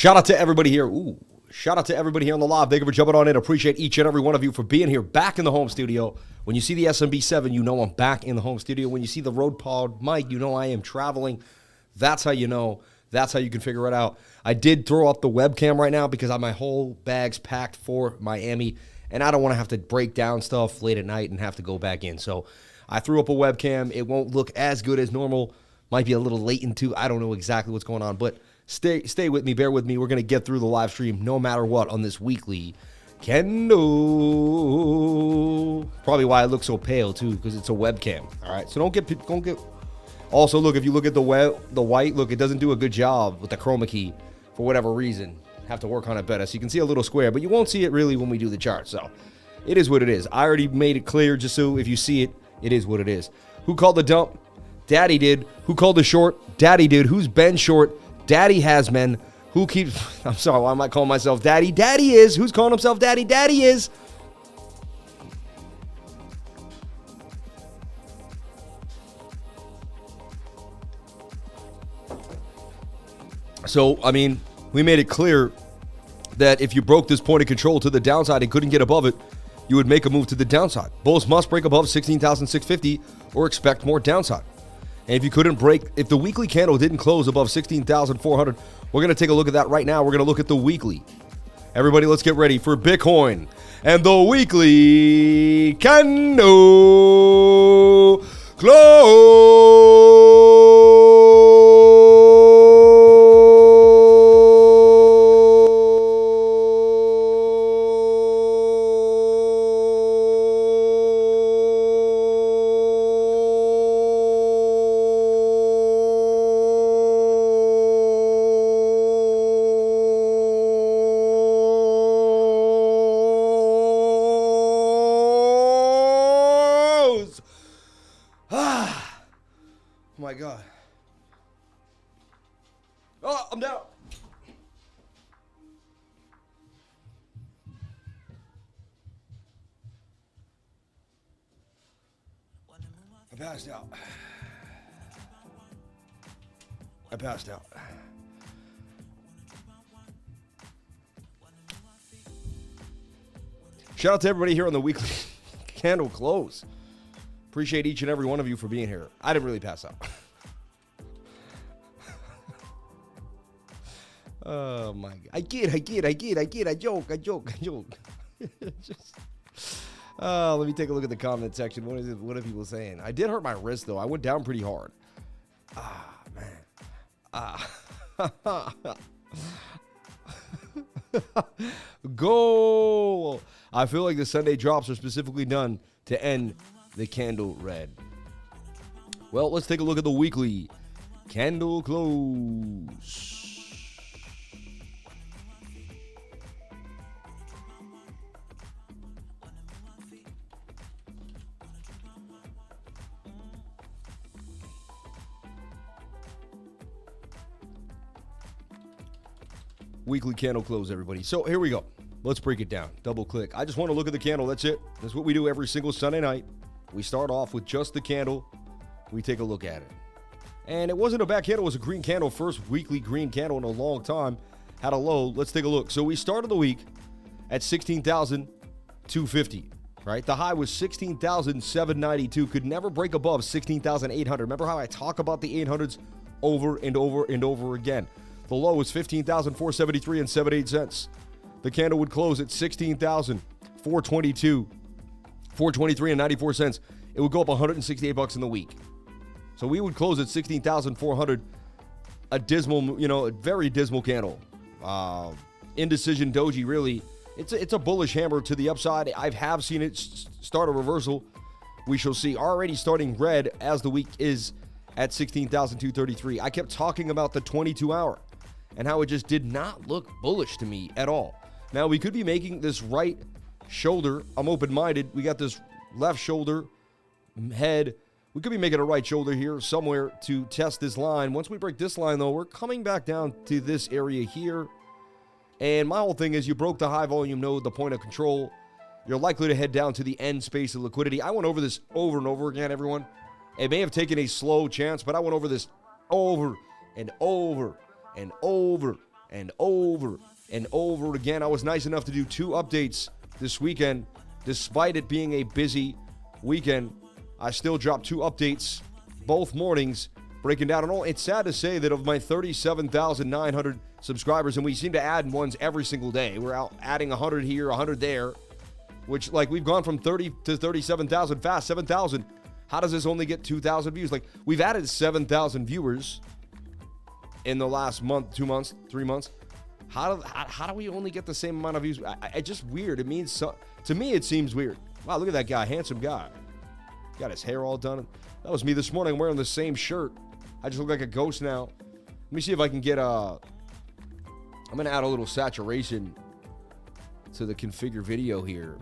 Shout out to everybody here. Shout out to everybody here on the live. Thank you for jumping on in. Appreciate each and every one of you for being here back in the home studio. When you see the SMB7, you know I'm back in the home studio. When you see the Rode Pod mic, you know I am traveling. That's how you know. That's how you can figure it out. I did throw up the webcam right now because my whole bag's packed for Miami, and I don't want to have to break down stuff late at night and have to go back in. So I threw up a webcam. It won't look as good as normal. Might be a little latent too. I don't know exactly what's going on, but stay with me, bear with me. We're going to get through the live stream no matter what on this weekly candle. Probably why I look so pale too, because it's a webcam. All right, so don't get. Also, look, if you look at the white, look, it doesn't do a good job with the chroma key for whatever reason. Have to work on it better. So you can see a little square, but you won't see it really when we do the chart. So it is what it is. I already made it clear, just so if you see it, it is what it is. Who called the dump? Daddy did. Who called the short? Daddy did. Who's been short? Daddy has been. Who keeps... I'm sorry, why am I calling myself Daddy? Daddy is. Who's calling himself Daddy? Daddy is. So, I mean, we made it clear that if you broke this point of control to the downside and couldn't get above it, you would make a move to the downside. Bulls must break above 16,650 or expect more downside. And if you couldn't break, if the weekly candle didn't close above 16,400, we're going to take a look at that right now. We're going to look at the weekly. Everybody, let's get ready for Bitcoin and the weekly candle close. My God. Oh, I'm down. I passed out. Shout out to everybody here on the weekly candle close. Appreciate each and every one of you for being here. I didn't really pass out. Oh my God. I kid. I joke. Just, let me take a look at the comment section. What are people saying? I did hurt my wrist though. I went down pretty hard. Go. I feel like the Sunday drops are specifically done to end the candle red. Well, let's take a look at the weekly candle close. Weekly candle close, everybody. So here we go. Let's break it down. Double click. I just want to look at the candle. That's it. That's what we do every single Sunday night. We start off with just the candle. We take a look at it. And it wasn't a bad candle. It was a green candle. First weekly green candle in a long time. Had a low. Let's take a look. So we started the week at 16,250, right? The high was 16,792. Could never break above 16,800. Remember how I talk about the 800s over and over and over again? The low was 15,473 and 78 cents. The candle would close at 16,422, 423 and 94 cents. It would go up 168 bucks in the week. So we would close at 16,400. A dismal, a very dismal candle. Indecision doji, really. It's a bullish hammer to the upside. I have seen it start a reversal. We shall see. Already starting red as the week is at 16,233. I kept talking about the 22-hour and how it just did not look bullish to me at all. Now, we could be making this right shoulder. I'm open-minded. We got this left shoulder, head. We could be making a right shoulder here somewhere to test this line. Once we break this line, though, we're coming back down to this area here. And my whole thing is you broke the high volume node, the point of control. You're likely to head down to the end space of liquidity. I went over this over and over again, everyone. It may have taken a slow chance, but I went over this over and over and over and over and over again. I was nice enough to do 2 updates this weekend. Despite it being a busy weekend, I still dropped 2 updates both mornings, breaking down. And all. It's sad to say that of my 37,900 subscribers, and we seem to add ones every single day. We're out adding 100 here, 100 there, which, like, we've gone from 30 to 37,000 fast, 7,000. How does this only get 2,000 views? Like, we've added 7,000 viewers in the last month, 2 months, 3 months. How do we only get the same amount of views? It's just weird. It means to me, it seems weird. Wow, look at that guy, handsome guy. Got his hair all done. That was me this morning wearing the same shirt. I just look like a ghost now. Let me see if I can get I'm going to add a little saturation to the configure video here.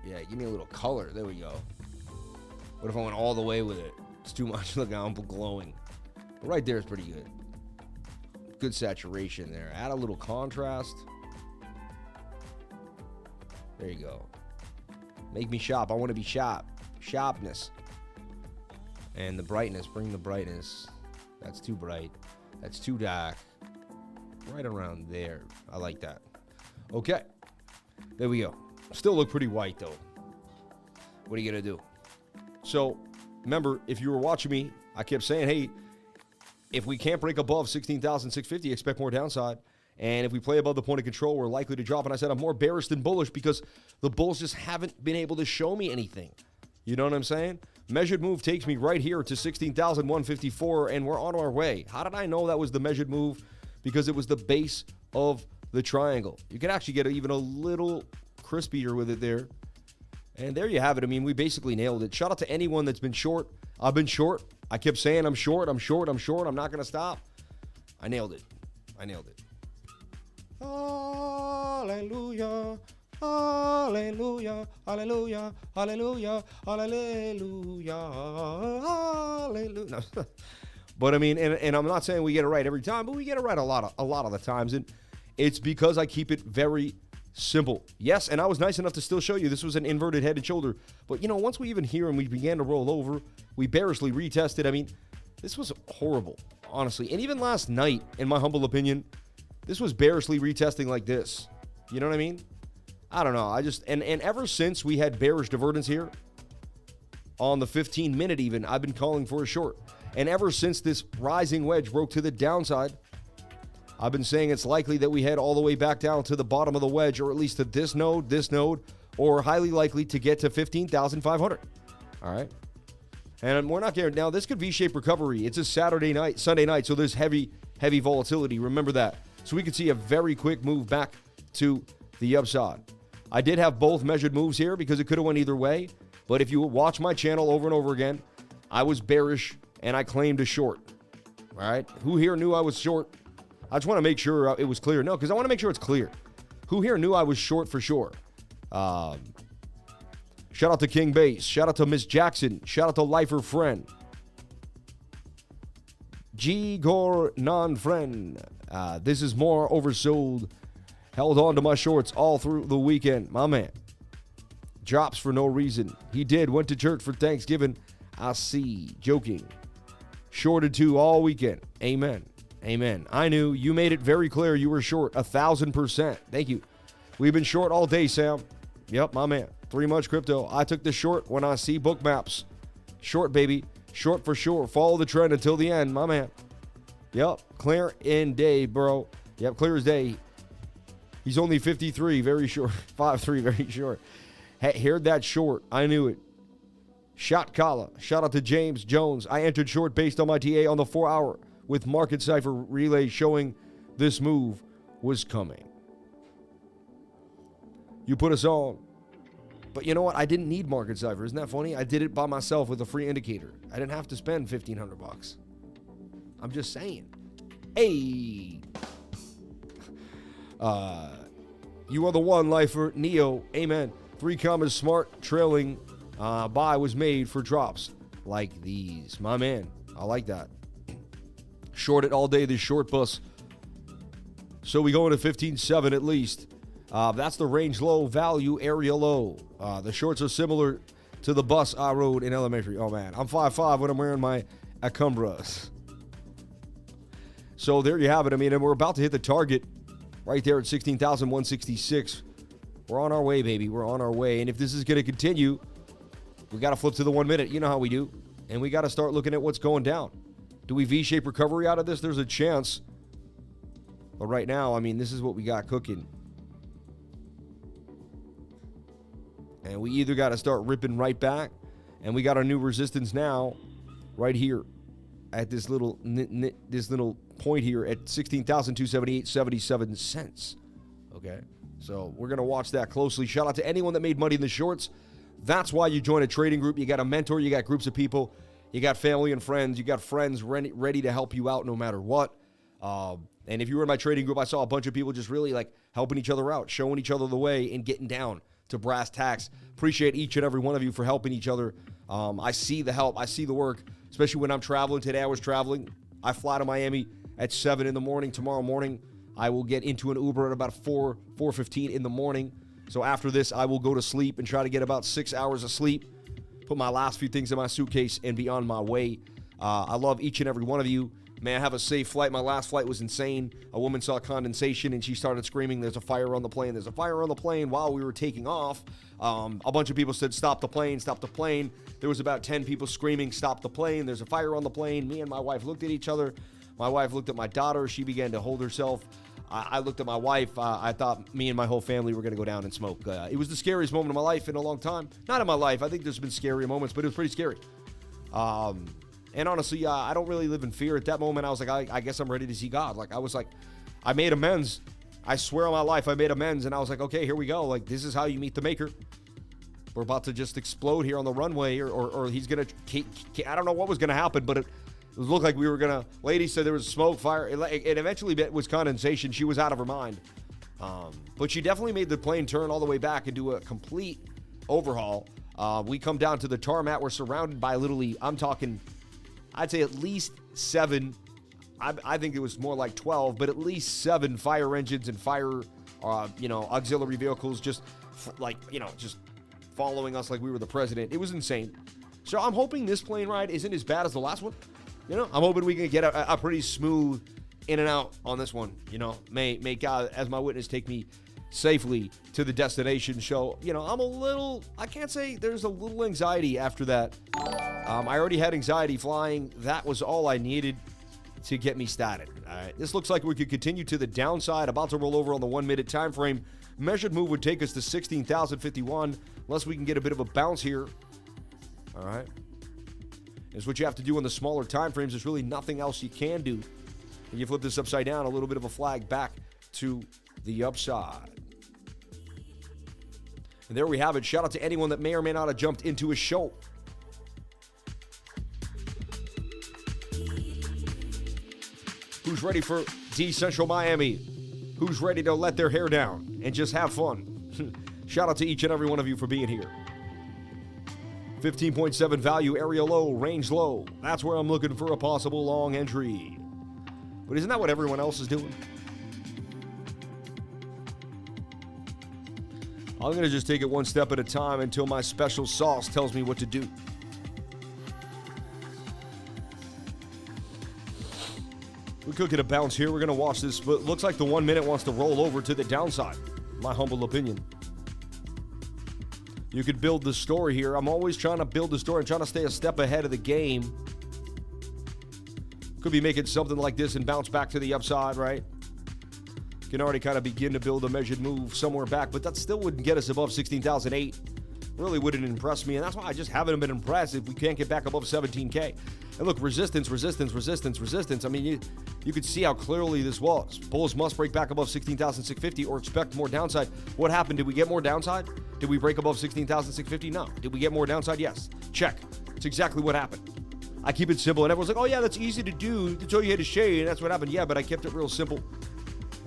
Yeah, give me a little color. There we go. What if I went all the way with it? It's too much. Look, I'm glowing. But right there is pretty good. Good saturation there. Add a little contrast. There you go. Make me shop. I want to be sharp. Sharpness. And the brightness. Bring the brightness. That's too bright. That's too dark. Right around there. I like that. Okay. There we go. Still look pretty white, though. What are you going to do? So, remember, if you were watching me, I kept saying, hey, if we can't break above 16,650, expect more downside. And if we play above the point of control, we're likely to drop. And I said I'm more bearish than bullish because the bulls just haven't been able to show me anything. You know what I'm saying? Measured move takes me right here to 16,154, and we're on our way. How did I know that was the measured move? Because it was the base of the triangle. You can actually get even a little crispier with it there. And there you have it. I mean, we basically nailed it. Shout out to anyone that's been short. I've been short. I kept saying I'm short, I'm short, I'm short. I'm not going to stop. I nailed it. I nailed it. Hallelujah. Hallelujah. Hallelujah. Hallelujah. Hallelujah. Hallelujah. No. But I mean, and I'm not saying we get it right every time, but we get it right a lot of the times. And it's because I keep it very simple. Yes, and I was nice enough to still show you this was an inverted head and shoulder. But, you know, once we even here and we began to roll over, we bearishly retested. I mean, this was horrible, honestly. And even last night, in my humble opinion, this was bearishly retesting like this. You know what I mean? I don't know. And ever since we had bearish divergence here, on the 15-minute even, I've been calling for a short. And ever since this rising wedge broke to the downside, I've been saying it's likely that we head all the way back down to the bottom of the wedge, or at least to this node, or highly likely to get to 15,500. All right? And we're not guaranteed. Now, this could V-shaped recovery. It's a Sunday night, so there's heavy volatility. Remember that. So we could see a very quick move back to the upside. I did have both measured moves here because it could have went either way. But if you watch my channel over and over again, I was bearish and I claimed a short. All right? Who here knew I was short? I just want to make sure it was clear. No, because I want to make sure it's clear. Who here knew I was short for sure? Shout out to King Base. Shout out to Miss Jackson. Shout out to Lifer Friend. G Gore Non-Friend. This is more oversold. Held on to my shorts all through the weekend. My man. Drops for no reason. He did. Went to church for Thanksgiving. I see. Joking. Shorted too all weekend. Amen. Amen. I knew. You made it very clear you were short. 1,000%. Thank you. We've been short all day, Sam. Yep, my man. 3 months crypto. I took the short when I see book maps. Short, baby. Short for sure. Follow the trend until the end, my man. Yep. Clear in day, bro. Yep, clear as day. He's only 53, very short. 5'3", very short. Hey, heard that short. I knew it. Shot Kala. Shout out to James Jones. I entered short based on my TA on the 4-hour with Market Cipher relay showing this move was coming. You put us on. But you know what? I didn't need Market Cipher. Isn't that funny? I did it by myself with a free indicator. I didn't have to spend $1,500. I'm just saying. Hey. You are the one, Lifer. Neo. Amen. 3 commas smart trailing buy was made for drops like these. My man. I like that. Short it all day, this short bus. So we go into 15.7 at least. That's the range low, value area low. The shorts are similar to the bus I rode in elementary. Oh, man. I'm 5'5" when I'm wearing my Acumbras. So there you have it. I mean, and we're about to hit the target right there at 16,166. We're on our way, baby. We're on our way. And if this is going to continue, we got to flip to the 1 minute. You know how we do. And we got to start looking at what's going down. Do we V-shape recovery out of this? There's a chance. But right now, I mean, this is what we got cooking. And we either got to start ripping right back And we got our new resistance now right here at this little point here at 16,278.77 cents. Okay, so we're going to watch that closely. Shout out to anyone that made money in the shorts. That's why you join a trading group. You got a mentor, you got groups of people, you got family and friends, you got friends ready to help you out no matter what. And if you were in my trading group, I saw a bunch of people just really like helping each other out, showing each other the way and getting down to brass tacks. Appreciate each and every one of you for helping each other. I see the help. I see the work, especially when I'm traveling. Today I was traveling. I fly to Miami at 7 in the morning. Tomorrow morning, I will get into an Uber at about 4:15 in the morning. So after this, I will go to sleep and try to get about 6 hours of sleep, put my last few things in my suitcase, and be on my way. I love each and every one of you. Man, have a safe flight. My last flight was insane. A woman saw condensation, and she started screaming, "There's a fire on the plane. There's a fire on the plane," while we were taking off. A bunch of people said, "Stop the plane, stop the plane." There was about 10 people screaming, "Stop the plane. There's a fire on the plane." Me and my wife looked at each other. My wife looked at my daughter. She began to hold herself. I looked at my wife. I thought me and my whole family were going to go down and smoke. It was the scariest moment of my life in a long time. Not in my life. I think there's been scarier moments, but it was pretty scary. And honestly, I don't really live in fear. At that moment, I was like, I guess I'm ready to see God. Like, I made amends. I swear on my life, I made amends. And I was like, okay, here we go. Like, this is how you meet the maker. We're about to just explode here on the runway, or he's going to, I don't know what was going to happen, but it looked like we were going to, lady said there was smoke, fire. It eventually was condensation. She was out of her mind. But she definitely made the plane turn all the way back and do a complete overhaul. We come down to the tarmac. We're surrounded by literally, I'm talking, I'd say at least 7. I think it was more like 12, but at least 7 fire engines and fire, auxiliary vehicles just just following us like we were the president. It was insane. So I'm hoping this plane ride isn't as bad as the last one. I'm hoping we can get a pretty smooth in and out on this one. May God, as my witness, take me safely to the destination. So, I can't say there's a little anxiety after that. I already had anxiety flying. That was all I needed to get me started. All right. This looks like we could continue to the downside. About to roll over on the 1 minute time frame. Measured move would take us to 16,051, unless we can get a bit of a bounce here. All right. It's what you have to do on the smaller time frames. There's really nothing else you can do. And you flip this upside down, a little bit of a flag back to the upside. And there we have it. Shout out to anyone that may or may not have jumped into a show. Who's ready for D-Central Miami? Who's ready to let their hair down and just have fun? Shout out to each and every one of you for being here. 15.7 value, area low, range low. That's where I'm looking for a possible long entry. But isn't that what everyone else is doing? I'm going to just take it one step at a time until my special sauce tells me what to do. We could get a bounce here. We're going to watch this, but looks like the 1 minute wants to roll over to the downside. My humble opinion. You could build the story here. I'm always trying to build the story and trying to stay a step ahead of the game. Could be making something like this and bounce back to the upside, right? Can already kind of begin to build a measured move somewhere back, but that still wouldn't get us above 16,008. Really wouldn't impress me, and that's why I just haven't been impressed if we can't get back above 17K. And look, resistance. I mean, you could see how clearly this was. Bulls must break back above 16,650 or expect more downside. What happened? Did we get more downside? Did we break above 16,650? No. Did we get more downside? Yes. Check. It's exactly what happened. I keep it simple, and everyone's like, oh yeah, that's easy to do. That's all you had to shade, and that's what happened. Yeah, but I kept it real simple.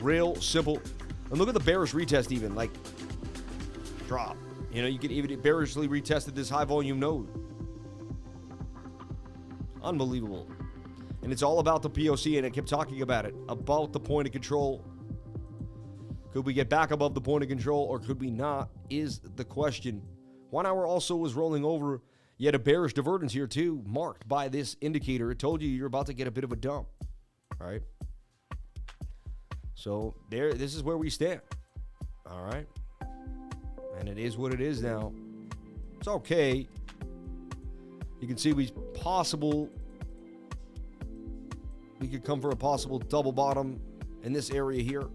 Real simple. And look at the bearish retest even, like, drop. You could even bearishly retested this high volume node. Unbelievable. And it's all about the POC, and I kept talking about it, about the point of control. Could we get back above the point of control, or could we not, is the question. 1 hour also was rolling over. You had a bearish divergence here too, marked by this indicator. It told you you're about to get a bit of a dump. All right. So this is where we stand. All right. And it is what it is now. It's okay. You can see we could come for a possible double bottom in this area here.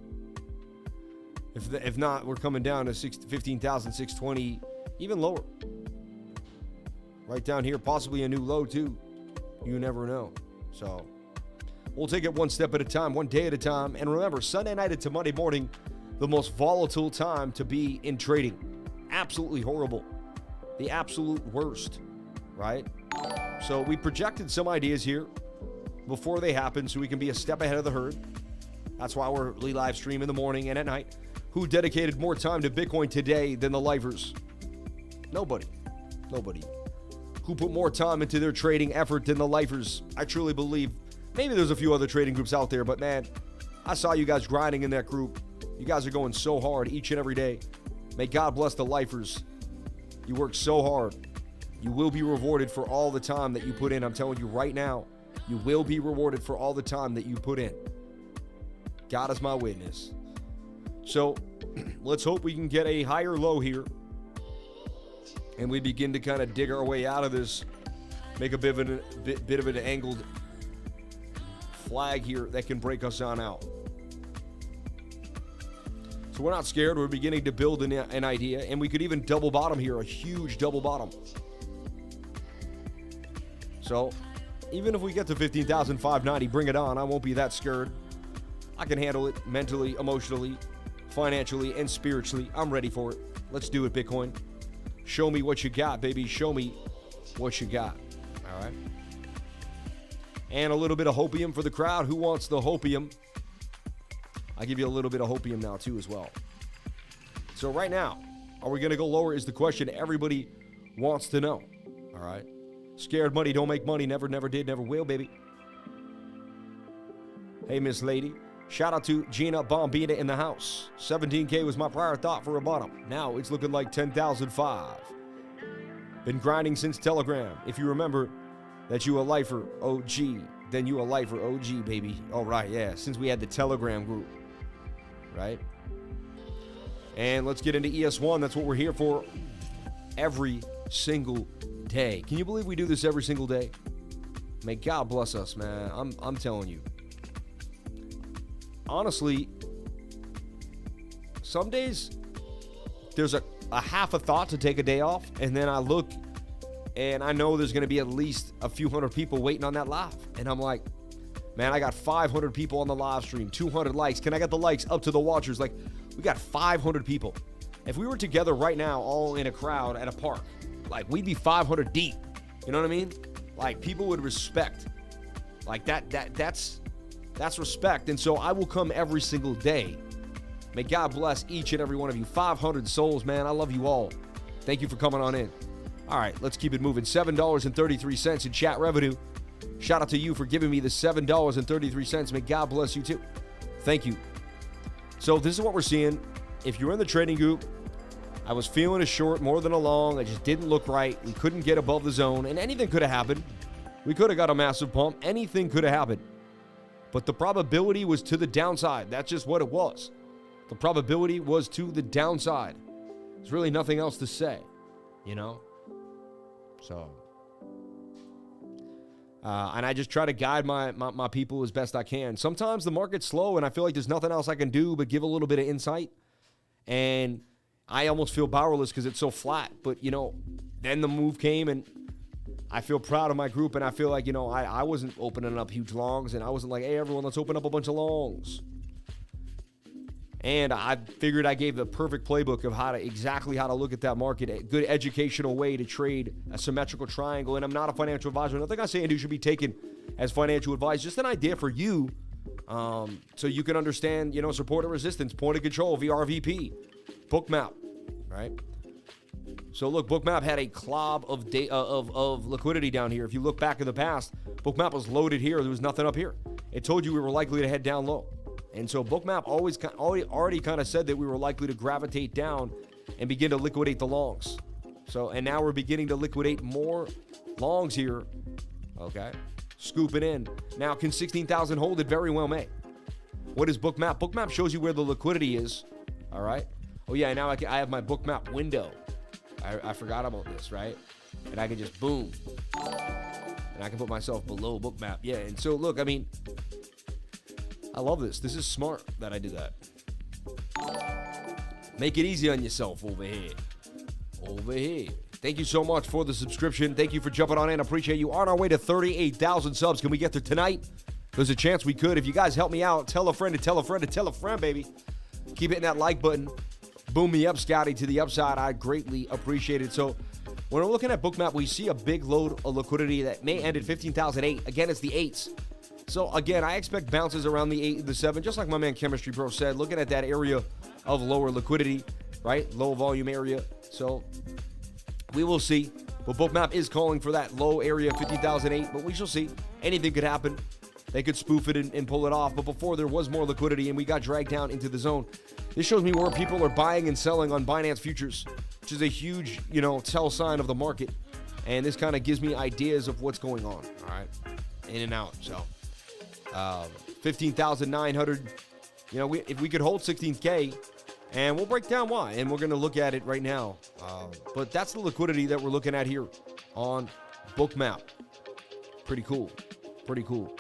If not, we're coming down to 15,620, even lower. right down here, possibly a new low too. You never know. So we'll take it one step at a time, one day at a time. And remember, Sunday night into Monday morning, the most volatile time to be in trading. Absolutely horrible. The absolute worst, right? So we projected some ideas here before they happen so we can be a step ahead of the herd. That's why we're live stream in the morning and at night. Who dedicated more time to Bitcoin today than the lifers? Nobody. Nobody. Who put more time into their trading effort than the lifers? I truly believe. Maybe there's a few other trading groups out there, but man, I saw you guys grinding in that group. You guys are going so hard each and every day. May God bless the lifers. You work so hard. You will be rewarded for all the time that you put in. I'm telling you right now, you will be rewarded for all the time that you put in. God is my witness. So let's hope we can get a higher low here and we begin to kind of dig our way out of this, make a bit of an angled flag here that can break us on out. So we're not scared. We're beginning to build an idea, and we could even double bottom here, a huge double bottom. So even if we get to 15,590, bring it on. I won't be that scared. I can handle it mentally, emotionally, financially, and spiritually. I'm ready for it. Let's do it, Bitcoin. Show me what you got, baby. Show me what you got. All right. And a little bit of hopium for the crowd. Who wants the hopium? I'll give you a little bit of hopium now, too, as well. So right now, are we going to go lower is the question everybody wants to know. All right. Scared money don't make money. Never, never did, never will, baby. Hey, Miss Lady. Shout out to Gina Bombina in the house. 17K was my prior thought for a bottom. Now it's looking like 10,005. Been grinding since Telegram. If you remember that you a lifer OG, then you a lifer OG, baby. All right, yeah. Since we had the Telegram group, right? And let's get into ES1. That's what we're here for every single day. Can you believe we do this every single day? May God bless us, man. I'm telling you. Honestly, some days there's a half a thought to take a day off, and then I look and I know there's going to be at least a few hundred people waiting on that live. And I'm like, man, I got 500 people on the live stream, 200 likes. Can I get the likes up to the watchers? Like, we got 500 people. If we were together right now, all in a crowd at a park, like, we'd be 500 deep. You know what I mean? Like, people would respect. Like, that's respect. And so I will come every single day. May God bless each and every one of you. 500 souls, man. I love you all. Thank you for coming on in. All right, let's keep it moving. $7.33 in chat revenue. Shout out to you for giving me the $7.33. May God bless you too. Thank you. So this is what we're seeing. If you're in the trading group, I was feeling a short more than a long. I just didn't look right. We couldn't get above the zone, and anything could have happened. We could have got a massive pump. Anything could have happened. But the probability was to the downside. That's just what it was. The probability was to the downside. There's really nothing else to say, you know? So, and I just try to guide my people as best I can. Sometimes the market's slow and I feel like there's nothing else I can do but give a little bit of insight. And I almost feel powerless because it's so flat. But, you know, then the move came and I feel proud of my group. And I feel like, you know, I wasn't opening up huge longs. And I wasn't like, hey, everyone, let's open up a bunch of longs. And I figured I gave the perfect playbook of exactly how to look at that market, a good educational way to trade a symmetrical triangle. And I'm not a financial advisor. Nothing I say and do should be taken as financial advice. Just an idea for you, so you can understand, you know, support and resistance, point of control, VRVP, Bookmap, right? So look, Bookmap had a clob of liquidity down here. If you look back in the past, Bookmap was loaded here. There was nothing up here. It told you we were likely to head down low. And so Bookmap already kind of said that we were likely to gravitate down and begin to liquidate the longs. So, and now we're beginning to liquidate more longs here. Okay. Scoop it in. Now, can 16,000 hold it? Very well may. What is Bookmap? Bookmap shows you where the liquidity is. All right. Oh, yeah. Now I have my Bookmap window. I forgot about this, right? And I can just boom. And I can put myself below Bookmap. Yeah. And so, look, I mean, I love this. This is smart that I do that. Make it easy on yourself over here. Over here. Thank you so much for the subscription. Thank you for jumping on in. Appreciate you. On our way to 38,000 subs. Can we get there tonight? There's a chance we could. If you guys help me out, tell a friend to tell a friend to tell a friend, baby. Keep hitting that like button. Boom me up, Scotty, to the upside. I greatly appreciate it. So when we're looking at Bookmap, we see a big load of liquidity that may end at 15,008. Again, it's the 8s. So again, I expect bounces around the 8 and the 7, just like my man Chemistry Bro said, looking at that area of lower liquidity, right? Low volume area. So we will see. But Bookmap is calling for that low area, 50,008, but we shall see. Anything could happen. They could spoof it and pull it off. But before, there was more liquidity, and we got dragged down into the zone. This shows me where people are buying and selling on Binance futures, which is a huge, tell sign of the market. And this kind of gives me ideas of what's going on, all right? In and out. So 15,900, if we could hold 16K, and we'll break down why, and we're going to look at it right now. But that's the liquidity that we're looking at here on Bookmap. Pretty cool. Pretty cool.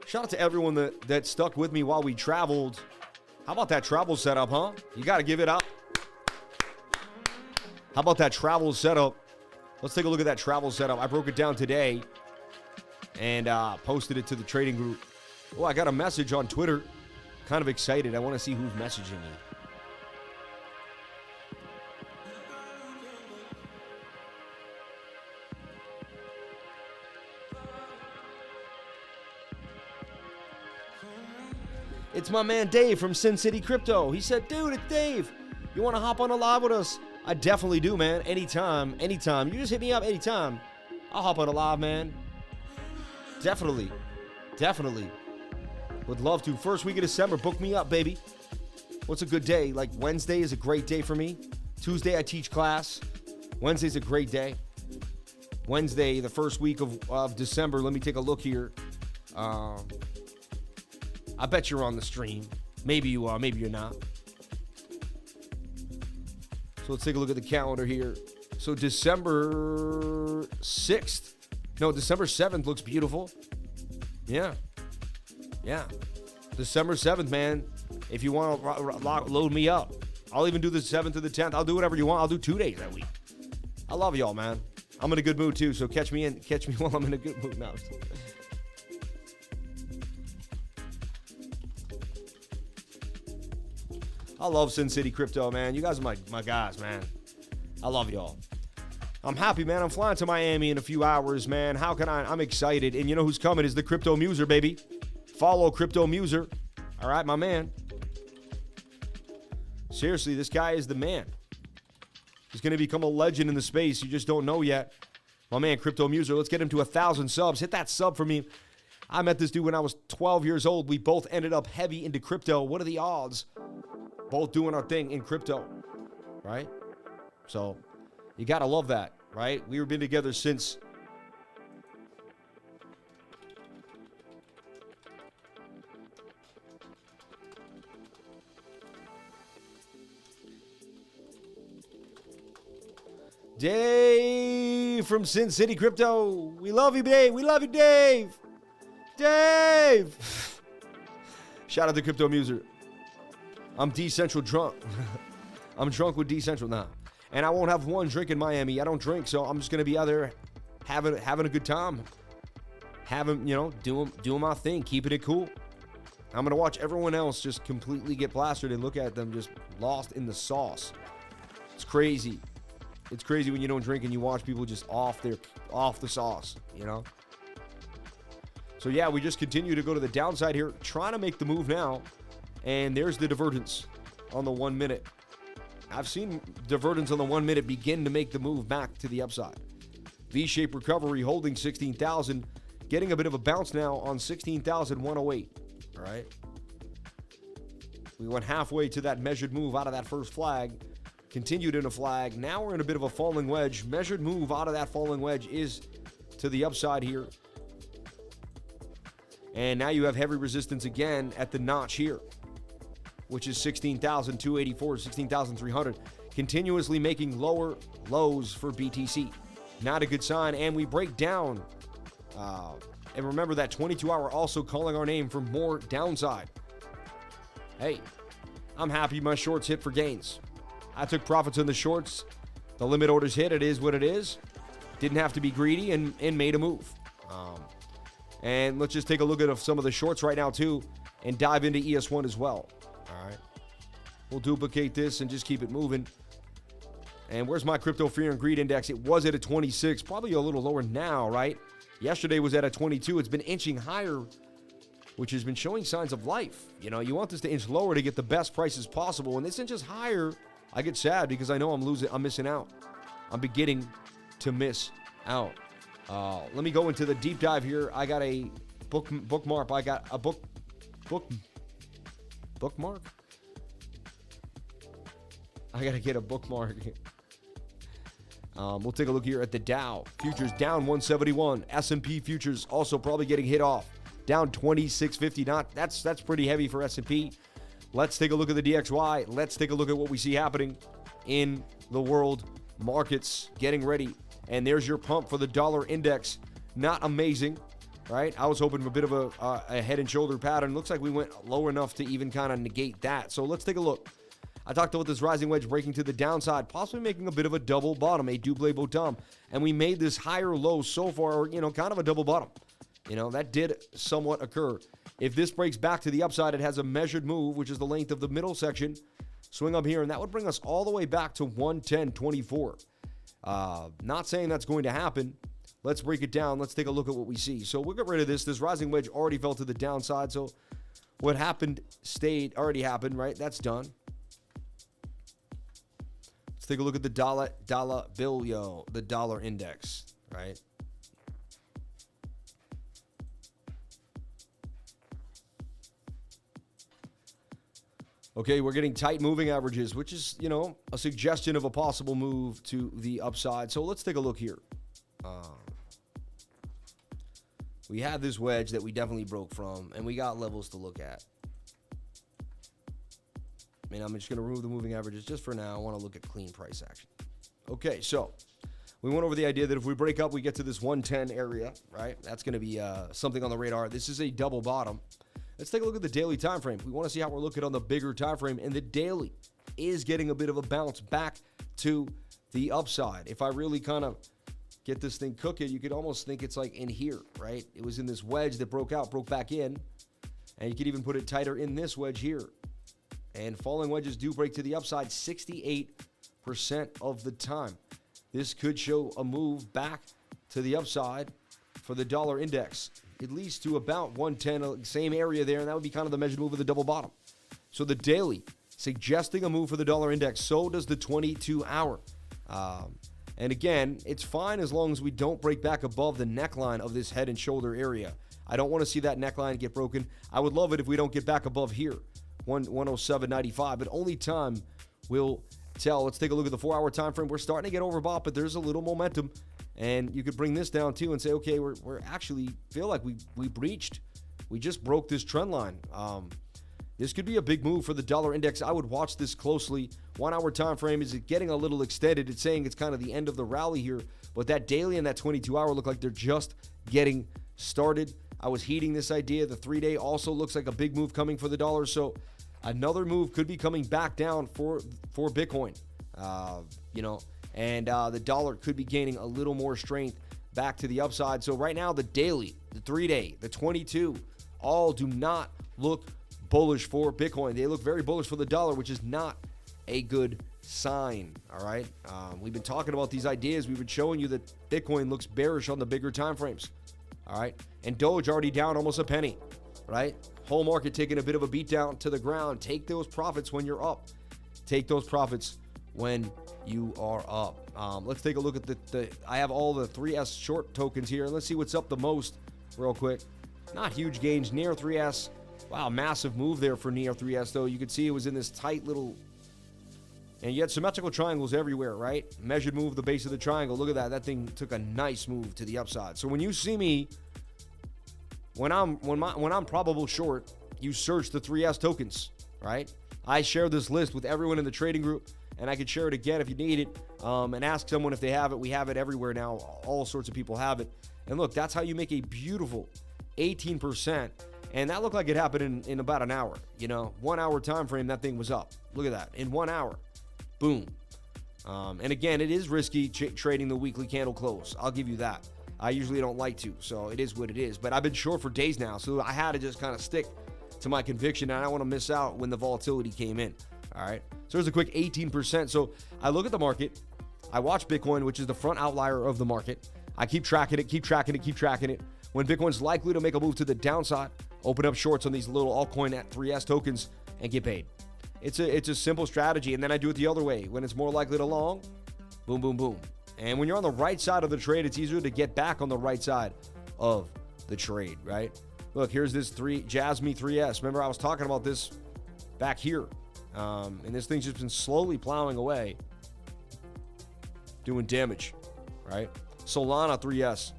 Shout out to everyone that stuck with me while we traveled. How about that travel setup, huh? You got to give it up. How about that travel setup? Let's take a look at that travel setup. I broke it down today and posted it to the trading group. Oh, I got a message on Twitter. Kind of excited. I want to see who's messaging me. It's my man Dave from Sin City Crypto. He said, dude, it's Dave. You want to hop on a live with us? I definitely do, man. Anytime. You just hit me up anytime. I'll hop on a live, man. Definitely. Would love to. First week of December, book me up, baby. What's a good day? Like Wednesday is a great day for me. Tuesday, I teach class. Wednesday's a great day. Wednesday, the first week of December. Let me take a look here. I bet you're on the stream. Maybe you are, maybe you're not. So let's take a look at the calendar here. So December 6th. No, December 7th looks beautiful. Yeah. December 7th, man. If you want to load me up. I'll even do the 7th to the 10th. I'll do whatever you want. I'll do 2 days that week. I love y'all, man. I'm in a good mood, too. So catch me while I'm in a good mood now. I love Sin City Crypto, man. You guys are my guys, man. I love y'all. I'm happy, man. I'm flying to Miami in a few hours, man. How can I? I'm excited. And you know who's coming is the Crypto Muser, baby. Follow Crypto Muser. All right, my man. Seriously, this guy is the man. He's going to become a legend in the space. You just don't know yet. My man, Crypto Muser. Let's get him to 1,000 subs. Hit that sub for me. I met this dude when I was 12 years old. We both ended up heavy into crypto. What are the odds? Both doing our thing in crypto, right? So you got to love that, right? We've been together since Dave from Sin City Crypto. We love you, Dave. We love you, Dave. Dave. Shout out to Crypto Muser. I'm decentral drunk. I'm drunk with decentral now. And I won't have one drink in Miami. I don't drink, so I'm just going to be out there having a good time. Doing my thing, keeping it cool. I'm going to watch everyone else just completely get plastered and look at them just lost in the sauce. It's crazy. It's crazy when you don't drink and you watch people just off the sauce, So yeah, we just continue to go to the downside here, trying to make the move now. And there's the divergence on the 1 minute. I've seen divergence on the 1 minute begin to make the move back to the upside. V-shaped recovery holding 16,000, getting a bit of a bounce now on 16,108. All right. We went halfway to that measured move out of that first flag, continued in a flag. Now we're in a bit of a falling wedge. Measured move out of that falling wedge is to the upside here. And now you have heavy resistance again at the notch here, which is 16,284, 16,300, continuously making lower lows for BTC. Not a good sign, and we break down. And remember that 22-hour also calling our name for more downside. Hey, I'm happy my shorts hit for gains. I took profits on the shorts. The limit orders hit. It is what it is. Didn't have to be greedy and made a move. And let's just take a look at some of the shorts right now, too, and dive into ES1 as well. All right. We'll duplicate this and just keep it moving. And where's my crypto fear and greed index? It was at a 26, probably a little lower now, right? Yesterday was at a 22. It's been inching higher, which has been showing signs of life. You know, you want this to inch lower to get the best prices possible. When this inches higher, I get sad because I know I'm missing out. I'm beginning to miss out. Let me go into the deep dive here. I got a bookmark. I got a bookmark. I got to get a bookmark. We'll take a look here at the Dow. Futures down 171. S&P futures also probably getting hit off. Down 2650. That's pretty heavy for S&P. Let's take a look at the DXY. Let's take a look at what we see happening in the world markets getting ready. And there's your pump for the dollar index. Not amazing, right? I was hoping for a bit of a head and shoulder pattern. Looks like we went low enough to even kind of negate that. So let's take a look. I talked about this rising wedge breaking to the downside, possibly making a bit of a double bottom, a double bottom. And we made this higher low so far, you know, kind of a double bottom. You know, that did somewhat occur. If this breaks back to the upside, it has a measured move, which is the length of the middle section. Swing up here, and that would bring us all the way back to 110.24. Not saying that's going to happen. Let's break it down. Let's take a look at what we see. So we'll get rid of this. This rising wedge already fell to the downside. So what happened already happened, right? That's done. Let's take a look at the dollar bill, the dollar index, right? Okay, we're getting tight moving averages, which is, you know, a suggestion of a possible move to the upside. So let's take a look here. We have this wedge that we definitely broke from, and we got levels to look at. I mean, I'm just going to remove the moving averages just for now. I want to look at clean price action. Okay, so we went over the idea that if we break up, we get to this 110 area, right? That's going to be something on the radar. This is a double bottom. Let's take a look at the daily time frame. We want to see how we're looking on the bigger time frame, and the daily is getting a bit of a bounce back to the upside. If I really kind of get this thing cooking, you could almost think it's like in here, right? It was in this wedge that broke out, broke back in, and you could even put it tighter in this wedge here. And falling wedges do break to the upside 68% of the time. This could show a move back to the upside for the dollar index, at least to about 110, same area there, and that would be kind of the measured move of the double bottom. So the daily suggesting a move for the dollar index. So does the 22-hour. And again, it's fine as long as we don't break back above the neckline of this head and shoulder area. I don't want to see that neckline get broken. I would love it if we don't get back above here, 107.95, but only time will tell. Let's take a look at the 4-hour time frame. We're starting to get overbought, but there's a little momentum. And you could bring this down too and say, okay, we're actually feel like we breached. We just broke this trend line. This could be a big move for the dollar index. I would watch this closely. 1-hour time frame, is it getting a little extended? It's saying it's kind of the end of the rally here, but that daily and that 22-hour look like they're just getting started. I was heeding this idea. The 3-day also looks like a big move coming for the dollar. So another move could be coming back down for Bitcoin. And the dollar could be gaining a little more strength back to the upside. So right now, the daily, the 3-day, the 22, all do not look bullish for Bitcoin. They look very bullish for the dollar, which is not a good sign. All right. We've been talking about these ideas. We've been showing you that Bitcoin looks bearish on the bigger time frames. All right. And Doge already down almost a penny. Right. Whole market taking a bit of a beat down to the ground. Take those profits when you're up. Take those profits when you are up. Let's take a look at I have all the 3S short tokens here. Let's see what's up the most real quick. Not huge gains. Near 3S. Wow, massive move there for Near 3S, though. You could see it was in this tight little... And you had symmetrical triangles everywhere, right? Measured move, the base of the triangle. Look at that. That thing took a nice move to the upside. So when you see me, when I'm probable short, you search the 3S tokens, right? I share this list with everyone in the trading group, and I could share it again if you need it, and ask someone if they have it. We have it everywhere now. All sorts of people have it. And look, that's how you make a beautiful 18%. And that looked like it happened in about an hour. 1 hour time frame, that thing was up. Look at that. In 1 hour. Boom. And again, it is risky trading the weekly candle close. I'll give you that. I usually don't like to, so it is what it is. But I've been short for days now, so I had to just kind of stick to my conviction, and I don't want to miss out when the volatility came in. All right, so there's a quick 18%. So I look at the market. I watch Bitcoin, which is the front outlier of the market. I keep tracking it, keep tracking it, keep tracking it. When Bitcoin's likely to make a move to the downside, open up shorts on these little altcoin at 3S tokens and get paid. It's a simple strategy, and then I do it the other way. When it's more likely to long, boom, boom, boom. And when you're on the right side of the trade, it's easier to get back on the right side of the trade, right? Look, here's this Jasmy 3S. Remember, I was talking about this back here. And this thing's just been slowly plowing away, doing damage, right? Solana 3S,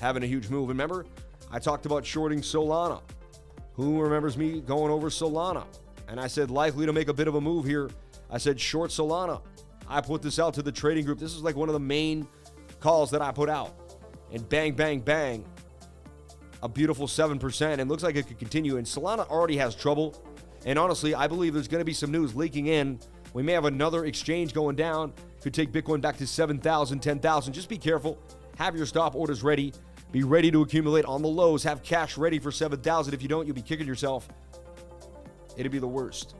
having a huge move. Remember, I talked about shorting Solana. Who remembers me going over Solana? And I said, likely to make a bit of a move here. I said, short Solana. I put this out to the trading group. This is like one of the main calls that I put out. And bang, bang, bang. A beautiful 7%. And looks like it could continue. And Solana already has trouble. And honestly, I believe there's going to be some news leaking in. We may have another exchange going down. Could take Bitcoin back to 7,000, 10,000. Just be careful. Have your stop orders ready. Be ready to accumulate on the lows. Have cash ready for 7,000. If you don't, you'll be kicking yourself. It'll be the worst.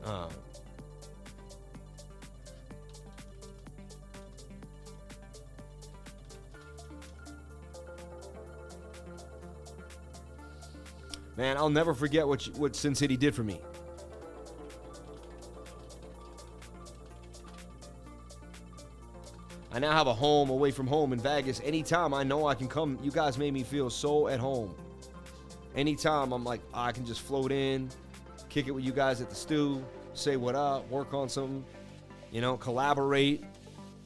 Man, I'll never forget what Sin City did for me. I now have a home away from home in Vegas. Anytime I know I can come, you guys made me feel so at home. Anytime I'm like, I can just float in, kick it with you guys at the stew, say what up, work on something, collaborate,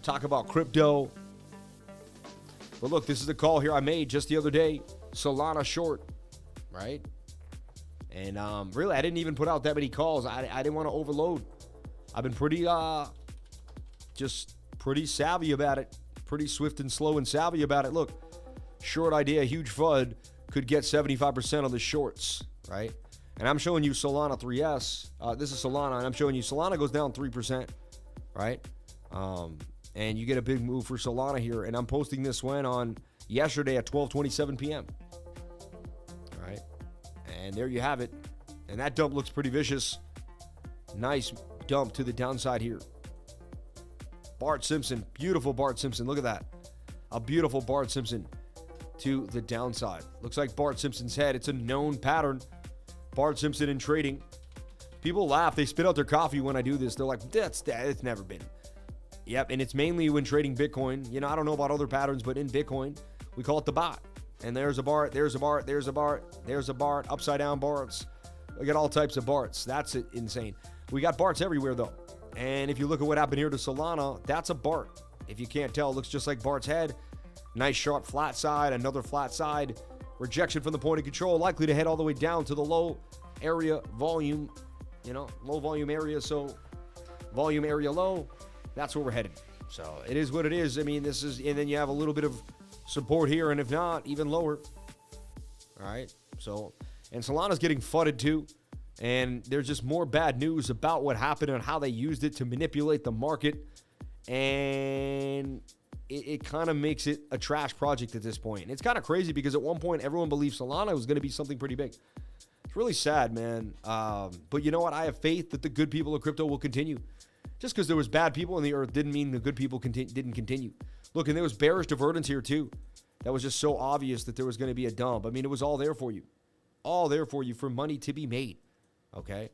talk about crypto. But look, this is a call here I made just the other day. Solana short, right? And really, I didn't even put out that many calls. I didn't want to overload. I've been pretty savvy about it. Pretty swift and slow and savvy about it. Look, short idea, huge FUD, could get 75% of the shorts, right? And I'm showing you Solana 3S. This is Solana, and I'm showing you Solana goes down 3%, right? And you get a big move for Solana here. And I'm posting this one on yesterday at 12:27 p.m. All right? And there you have it. And that dump looks pretty vicious. Nice dump to the downside here. Bart Simpson, beautiful Bart Simpson. Look at that. A beautiful Bart Simpson to the downside. Looks like Bart Simpson's head. It's a known pattern. Bart Simpson in trading. People laugh. They spit out their coffee when I do this. They're like, it's never been. Yep, and it's mainly when trading Bitcoin. I don't know about other patterns, but in Bitcoin, we call it the bot. And there's a Bart, there's a Bart, there's a Bart, there's a Bart, upside down Barts. We got all types of Barts. That's insane. We got Barts everywhere, though. And if you look at what happened here to Solana, that's a Bart. If you can't tell, it looks just like Bart's head. Nice sharp flat side, another flat side. Rejection from the point of control, likely to head all the way down to the low area volume, low volume area. So volume area low, that's where we're headed. So it is what it is. I mean, this is, and then you have a little bit of support here, and if not, even lower. All right. So, and Solana's getting fudded too. And there's just more bad news about what happened and how they used it to manipulate the market. And it kind of makes it a trash project at this point. And it's kind of crazy because at one point, everyone believed Solana was going to be something pretty big. It's really sad, man. But you know what? I have faith that the good people of crypto will continue. Just because there was bad people in the earth didn't mean the good people didn't continue. Look, and there was bearish divergence here too. That was just so obvious that there was going to be a dump. I mean, it was all there for you. All there for you for money to be made. Okay?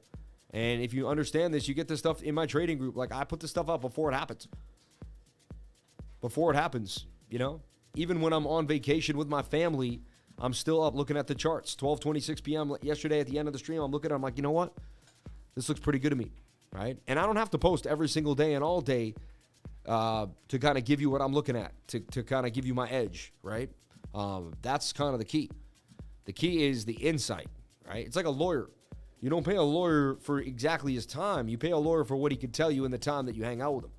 And if you understand this, you get this stuff in my trading group. Like, I put this stuff up before it happens. Before it happens, Even when I'm on vacation with my family, I'm still up looking at the charts. 12:26 p.m. yesterday at the end of the stream, I'm looking at it. I'm like, you know what? This looks pretty good to me, right? And I don't have to post every single day and all day to kind of give you what I'm looking at, to kind of give you my edge, right? That's kind of the key. The key is the insight, right? It's like a lawyer. You don't pay a lawyer for exactly his time. You pay a lawyer for what he can tell you in the time that you hang out with him.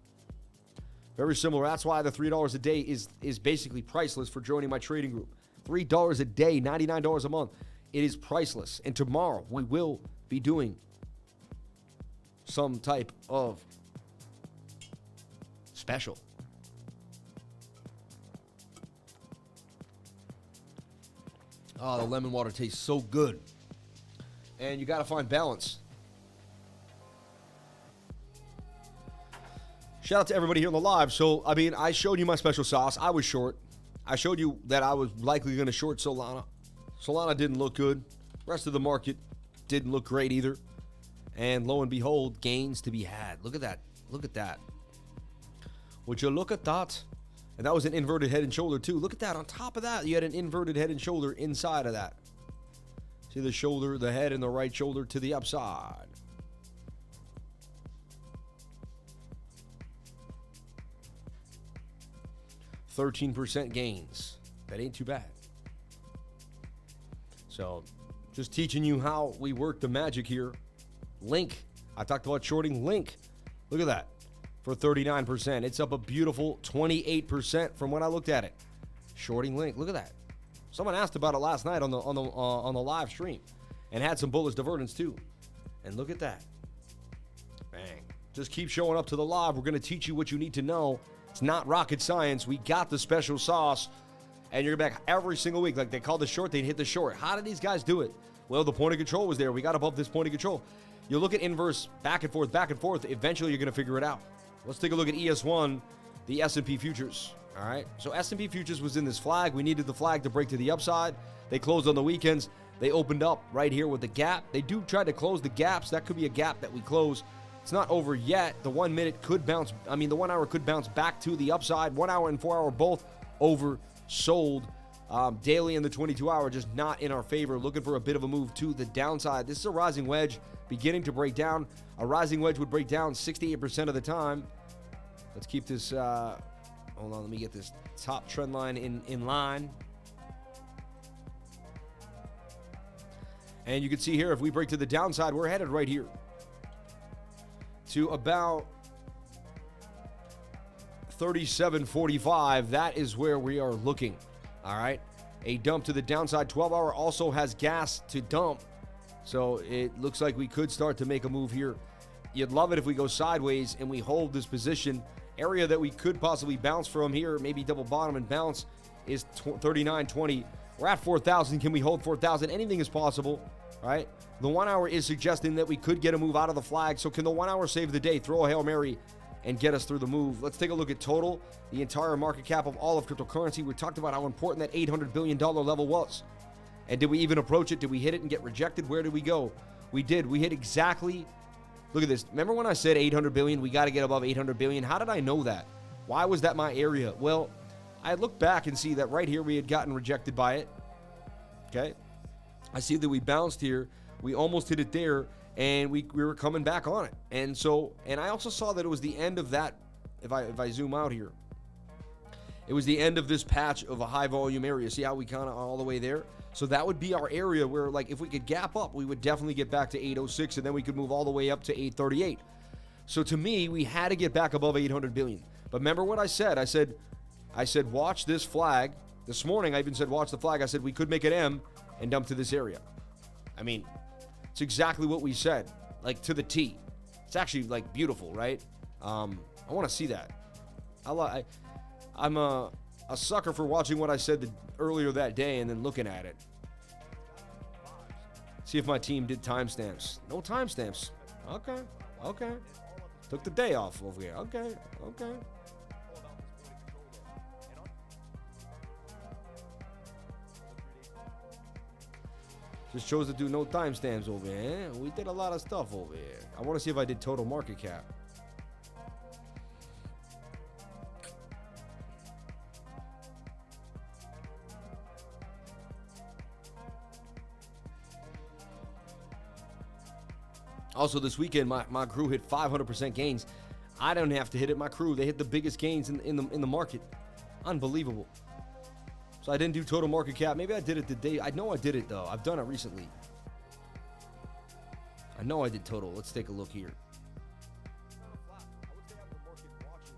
Very similar. That's why the $3 a day is basically priceless for joining my trading group. $3 a day, $99 a month. It is priceless. And tomorrow we will be doing some type of special. Oh, the lemon water tastes so good. And you got to find balance. Shout out to everybody here on the live. So, I mean, I showed you my special sauce. I was short. I showed you that I was likely going to short Solana. Solana didn't look good. Rest of the market didn't look great either. And lo and behold, gains to be had. Look at that. Look at that. Would you look at that? And that was an inverted head and shoulder too. Look at that. On top of that, you had an inverted head and shoulder inside of that. See the shoulder, the head, and the right shoulder to the upside. %13 gains. That ain't too bad. So, just teaching you how we work the magic here. Link. I talked about shorting Link. Look at that. For 39%. It's up a beautiful 28% from when I looked at it. Shorting Link. Look at that. Someone asked about it last night on the live stream and had some bullish divergence too. And look at that. Bang. Just keep showing up to the live. We're going to teach you what you need to know. It's not rocket science. We got the special sauce. And you're back every single week. Like they called the short, they'd hit the short. How did these guys do it? Well, the point of control was there. We got above this point of control. You look at inverse back and forth. Eventually, you're going to figure it out. Let's take a look at ES1, the S&P futures. All right. So S&P futures was in this flag. We needed the flag to break to the upside. They closed on the weekends. They opened up right here with the gap. They do try to close the gaps. That could be a gap that we close. It's not over yet. The 1 minute could bounce. I mean, the 1 hour could bounce back to the upside. 1 hour and 4 hour both oversold. Daily and the 22 hour just not in our favor. Looking for a bit of a move to the downside. This is a rising wedge beginning to break down. A rising wedge would break down 68% of the time. Let's keep this. Hold on, let me get this top trend line in line. And you can see here, if we break to the downside, we're headed right here to about 37.45. That is where we are looking. All right. A dump to the downside. 12 hour also has gas to dump. So it looks like we could start to make a move here. You'd love it if we go sideways and we hold this position. Area that we could possibly bounce from here, maybe double bottom and bounce, is 39.20. We're at 4,000. Can we hold 4,000? Anything is possible. All right. The 1 hour is suggesting that we could get a move out of the flag. So can the 1 hour save the day? Throw a Hail Mary and get us through the move. Let's take a look at total, the entire market cap of all of cryptocurrency. We talked about how important that $800 billion level was. And did we even approach it? Did we hit it and get rejected? Where did we go? We did. We hit exactly. Look at this. Remember when I said 800 billion? We got to get above 800 billion. How did I know that? Why was that my area? Well, I look back and see that right here we had gotten rejected by it. Okay. I see that we bounced here. We almost hit it there. And we were coming back on it. And so, and I also saw that it was the end of that, if I zoom out here, it was the end of this patch of a high volume area. See how we kind of all the way there? So that would be our area where, like, if we could gap up, we would definitely get back to 806, and then we could move all the way up to 838. So to me, we had to get back above 800 billion. But remember what I said? I said, watch this flag. This morning, I even said, watch the flag. I said, we could make an M and dump to this area. I mean, it's exactly what we said, like to the T. It's actually like beautiful, right? I want to see that. I'm a sucker for watching what I said earlier that day and then looking at it. See if my team did timestamps. No timestamps. Okay. Took the day off over here. Okay. Just chose to do no timestamps over here. We did a lot of stuff over here. I want to see if I did total market cap. Also, this weekend, my crew hit 500% gains. I don't have to hit it. My crew, they hit the biggest gains in the market. Unbelievable. So I didn't do total market cap. Maybe I did it the day. I know I did it, though. I've done it recently. I know I did total. Let's take a look here.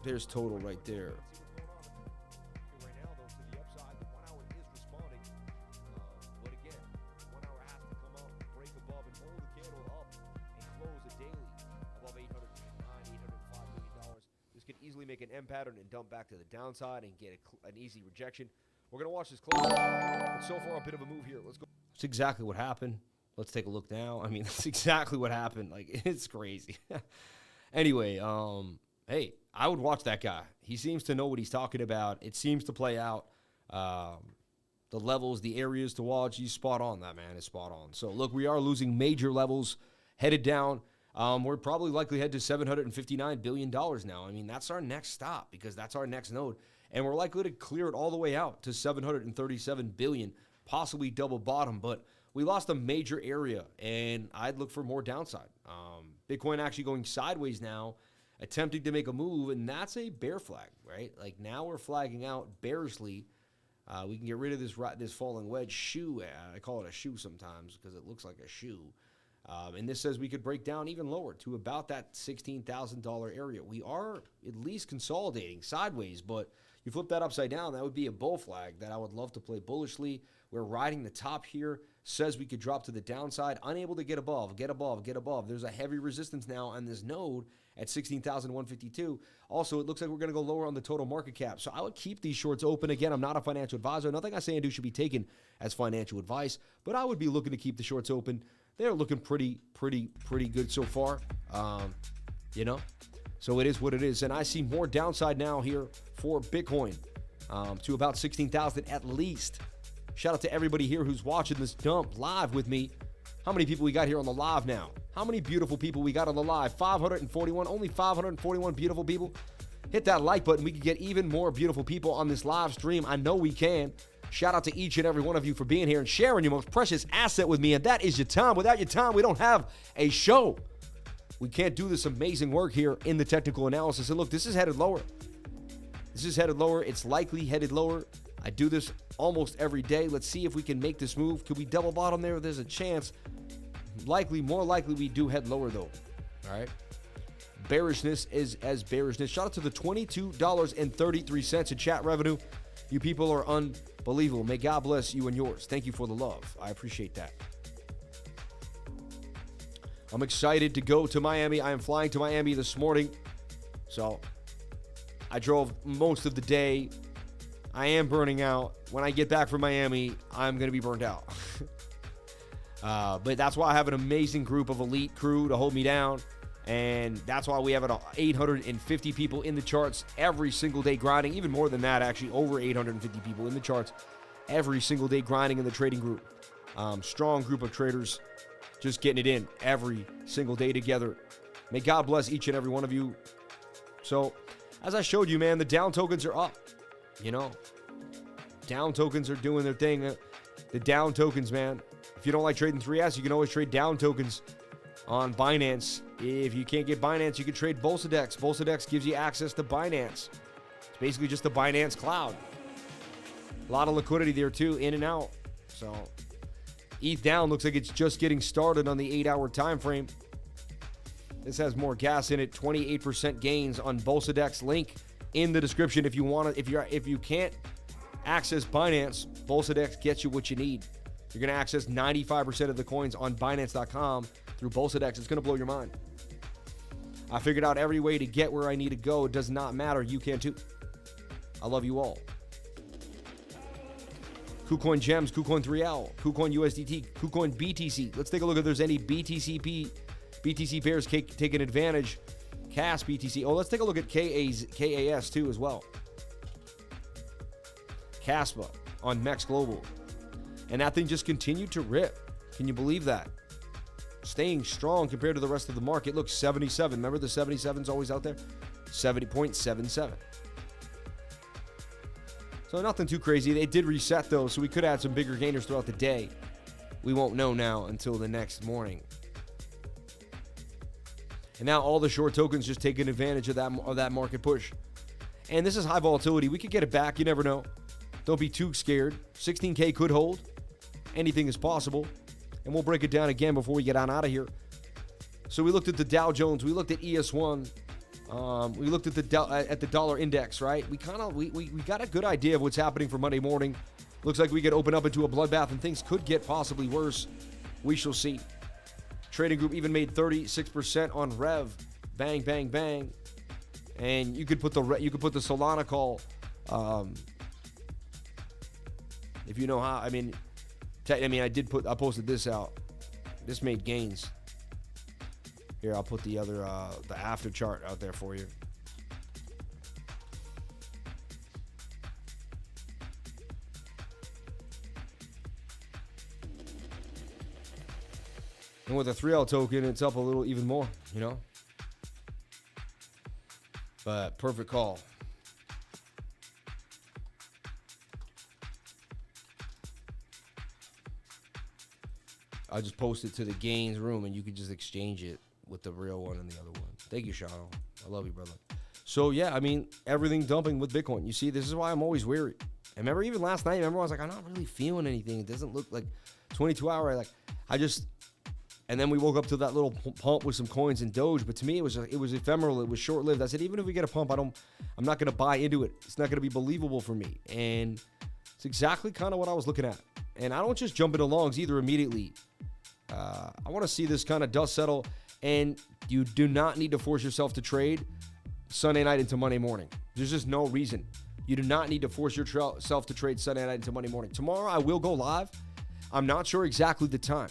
There's total right there. make an M pattern and dump back to the downside and get an easy rejection. We're going to watch this close. But so far, a bit of a move here. Let's go. That's exactly what happened. Let's take a look now. I mean, that's exactly what happened. Like, it's crazy. Anyway, hey, I would watch that guy. He seems to know what he's talking about. It seems to play out. The levels, the areas to watch, he's spot on. That man is spot on. So, look, we are losing major levels, headed down. We're probably likely head to $759 billion now. I mean, that's our next stop because that's our next node. And we're likely to clear it all the way out to $737 billion, possibly double bottom. But we lost a major area, and I'd look for more downside. Bitcoin actually going sideways now, attempting to make a move, and that's a bear flag, right? Like now we're flagging out bearishly. We can get rid of this falling wedge shoe. I call it a shoe sometimes because it looks like a shoe. And this says we could break down even lower to about that $16,000 area. We are at least consolidating sideways, but you flip that upside down, that would be a bull flag that I would love to play bullishly. We're riding the top here. Says we could drop to the downside, unable to get above, get above, get above. There's a heavy resistance now on this node at 16,152. Also, it looks like we're going to go lower on the total market cap. So I would keep these shorts open. Again, I'm not a financial advisor. Nothing I say and do should be taken as financial advice, but I would be looking to keep the shorts open. They're looking pretty good so far, you know? So it is what it is. And I see more downside now here for Bitcoin to about 16,000 at least. Shout out to everybody here who's watching this dump live with me. How many people we got here on the live now? How many beautiful people we got on the live? 541, only 541 beautiful people. Hit that like button. We can get even more beautiful people on this live stream. I know we can. Shout out to each and every one of you for being here and sharing your most precious asset with me, and that is your time. Without your time, we don't have a show. We can't do this amazing work here in the technical analysis. And look, this is headed lower. This is headed lower. It's likely headed lower. I do this almost every day. Let's see if we can make this move. Could we double bottom there? There's a chance. Likely, more likely we do head lower though. All right. Bearishness is as bearishness. Shout out to the $22.33 in chat revenue. You people are unbelievable. May God bless you and yours. Thank you for the love. I appreciate that. I'm excited to go to Miami. I am flying to Miami this morning. So I drove most of the day. I am burning out. When I get back from Miami, I'm going to be burned out. But that's why I have an amazing group of elite crew to hold me down. And that's why we have 850 people in the charts every single day grinding. Even more than that, actually, over 850 people in the charts every single day grinding in the trading group. Strong group of traders just getting it in every single day together. May God bless each and every one of you. So, as I showed you, man, the down tokens are up. You know, down tokens are doing their thing. The down tokens, man. If you don't like trading 3S, you can always trade down tokens on Binance. If you can't get Binance, you can trade BolsaDex. BolsaDex gives you access to Binance. It's basically just the Binance cloud. A lot of liquidity there too, in and out. So ETHDOWN looks like it's just getting started on the 8-hour time frame. This has more gas in it. 28% gains on BolsaDex. Link in the description if you want to. If you can't access Binance, BolsaDex gets you what you need. You're going to access 95% of the coins on Binance.com through BolsaDex. It's going to blow your mind. I figured out every way to get where I need to go. It does not matter. You can too. I love you all. KuCoin Gems, KuCoin 3L, KuCoin USDT, KuCoin BTC. Let's take a look if there's any BTC pairs taking advantage. CAS BTC. Oh, let's take a look at KAS too as well. CASPA on MEX Global. And that thing just continued to rip. Can you believe that? Staying strong compared to the rest of the market. Look, 77. Remember the 77's always out there? 70.77. So nothing too crazy. They did reset though, so we could add some bigger gainers throughout the day. We won't know now until the next morning. And now all the short tokens just taking advantage of that market push. And this is high volatility. We could get it back. You never know. Don't be too scared. 16K could hold. Anything is possible. And we'll break it down again before we get on out of here. So we looked at the Dow Jones. We looked at ES1. We looked at the dollar index, right? We got a good idea of what's happening for Monday morning. Looks like we could open up into a bloodbath and things could get possibly worse. We shall see. Trading group even made 36% on Rev. Bang, bang, bang. And you could put the Solana call, if you know how. I mean, I posted this out. This made gains. Here, I'll put the other the after chart out there for you. And with a 3L token, it's up a little even more, you know. But perfect call. I'll just post it to the gains room, and you can just exchange it with the real one and the other one. Thank you, Shano. I love you, brother. So, yeah, I mean, everything dumping with Bitcoin. You see, this is why I'm always weary. I remember even last night, I was like, I'm not really feeling anything. It doesn't look like 22-hour. And then we woke up to that little pump with some coins and Doge. But to me, it was ephemeral. It was short-lived. I said, even if we get a pump, I'm not going to buy into it. It's not going to be believable for me. And it's exactly kind of what I was looking at. And I don't just jump into longs either immediately. I want to see this kind of dust settle. And you do not need to force yourself to trade Sunday night into Monday morning. There's just no reason. You do not need to force yourself to trade Sunday night into Monday morning. Tomorrow, I will go live. I'm not sure exactly the time.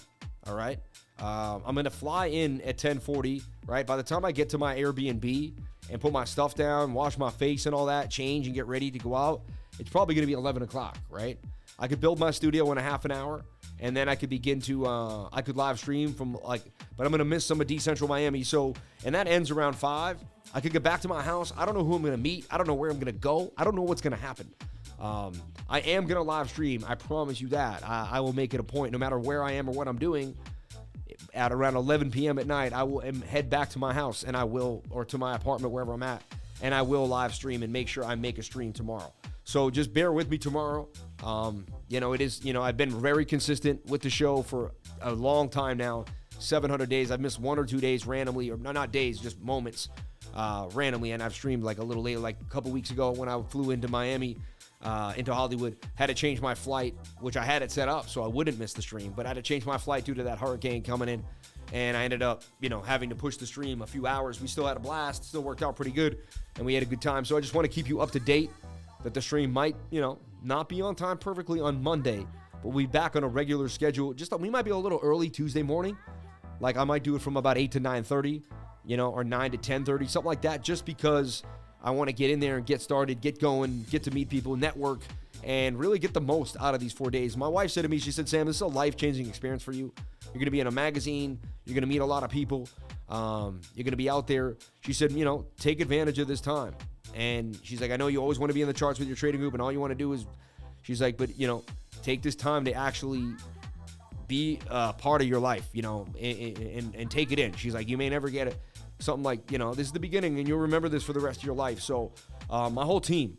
All right. I'm going to fly in at 10:40, right? By the time I get to my Airbnb and put my stuff down, wash my face and all that, change and get ready to go out, it's probably going to be 11 o'clock, right? I could build my studio in a half an hour, and then I could begin to, I could live stream from but I'm going to miss some of Decentral Miami. So, and that ends around 5. I could get back to my house. I don't know who I'm going to meet. I don't know where I'm going to go. I don't know what's going to happen. I am going to live stream. I promise you that. I will make it a point, no matter where I am or what I'm doing. At around 11 p.m. at night, I will head back to my house or to my apartment, wherever I'm at, and I will live stream and make sure I make a stream tomorrow. So just bear with me tomorrow. I've been very consistent with the show for a long time now, 700 days. I've missed 1 or 2 days randomly, or not days, just moments randomly, and I've streamed like a little later, like a couple weeks ago when I flew into Miami, into Hollywood. Had to change my flight, which I had it set up so I wouldn't miss the stream, but I had to change my flight due to that hurricane coming in, and I ended up, having to push the stream a few hours. We still had a blast, still worked out pretty good, and we had a good time. So I just want to keep you up to date that the stream might, not be on time perfectly on Monday, but we'll be back on a regular schedule. We might be a little early Tuesday morning. Like I might do it from about 8 to 9:30, or 9 to 10:30, something like that, just because I want to get in there and get started, get going, get to meet people, network, and really get the most out of these 4 days. My wife said to me, she said, Sam, this is a life-changing experience for you. You're going to be in a magazine. You're going to meet a lot of people. You're going to be out there. She said, take advantage of this time. And she's like, I know you always want to be in the charts with your trading group, and all you want to do is, she's like, but, take this time to actually be part of your life, and take it in. She's like, you may never get it. Something like, this is the beginning, and you'll remember this for the rest of your life. So my whole team,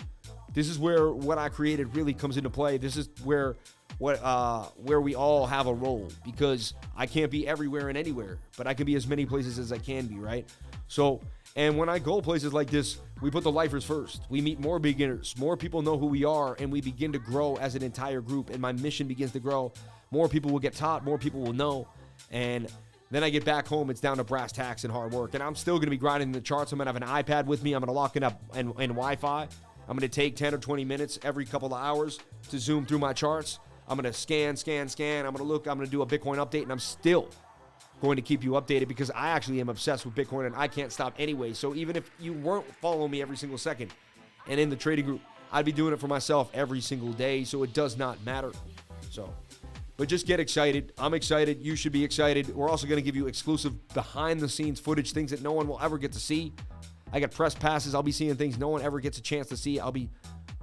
this is where what I created really comes into play. This is where we all have a role, because I can't be everywhere and anywhere, but I can be as many places as I can be, right? So, and when I go places like this, we put the lifers first. We meet more beginners. More people know who we are, and we begin to grow as an entire group, and my mission begins to grow. More people will get taught. More people will know. And then I get back home, it's down to brass tacks and hard work. And I'm still going to be grinding the charts. I'm going to have an iPad with me. I'm going to lock it up and Wi-Fi. I'm going to take 10 or 20 minutes every couple of hours to zoom through my charts. I'm going to scan. I'm going to look. I'm going to do a Bitcoin update. And I'm still going to keep you updated, because I actually am obsessed with Bitcoin, and I can't stop anyway. So even if you weren't following me every single second and in the trading group, I'd be doing it for myself every single day. So it does not matter. But just get excited. I'm excited. You should be excited. We're also going to give you exclusive behind-the-scenes footage, things that no one will ever get to see. I got press passes. I'll be seeing things no one ever gets a chance to see. I'll be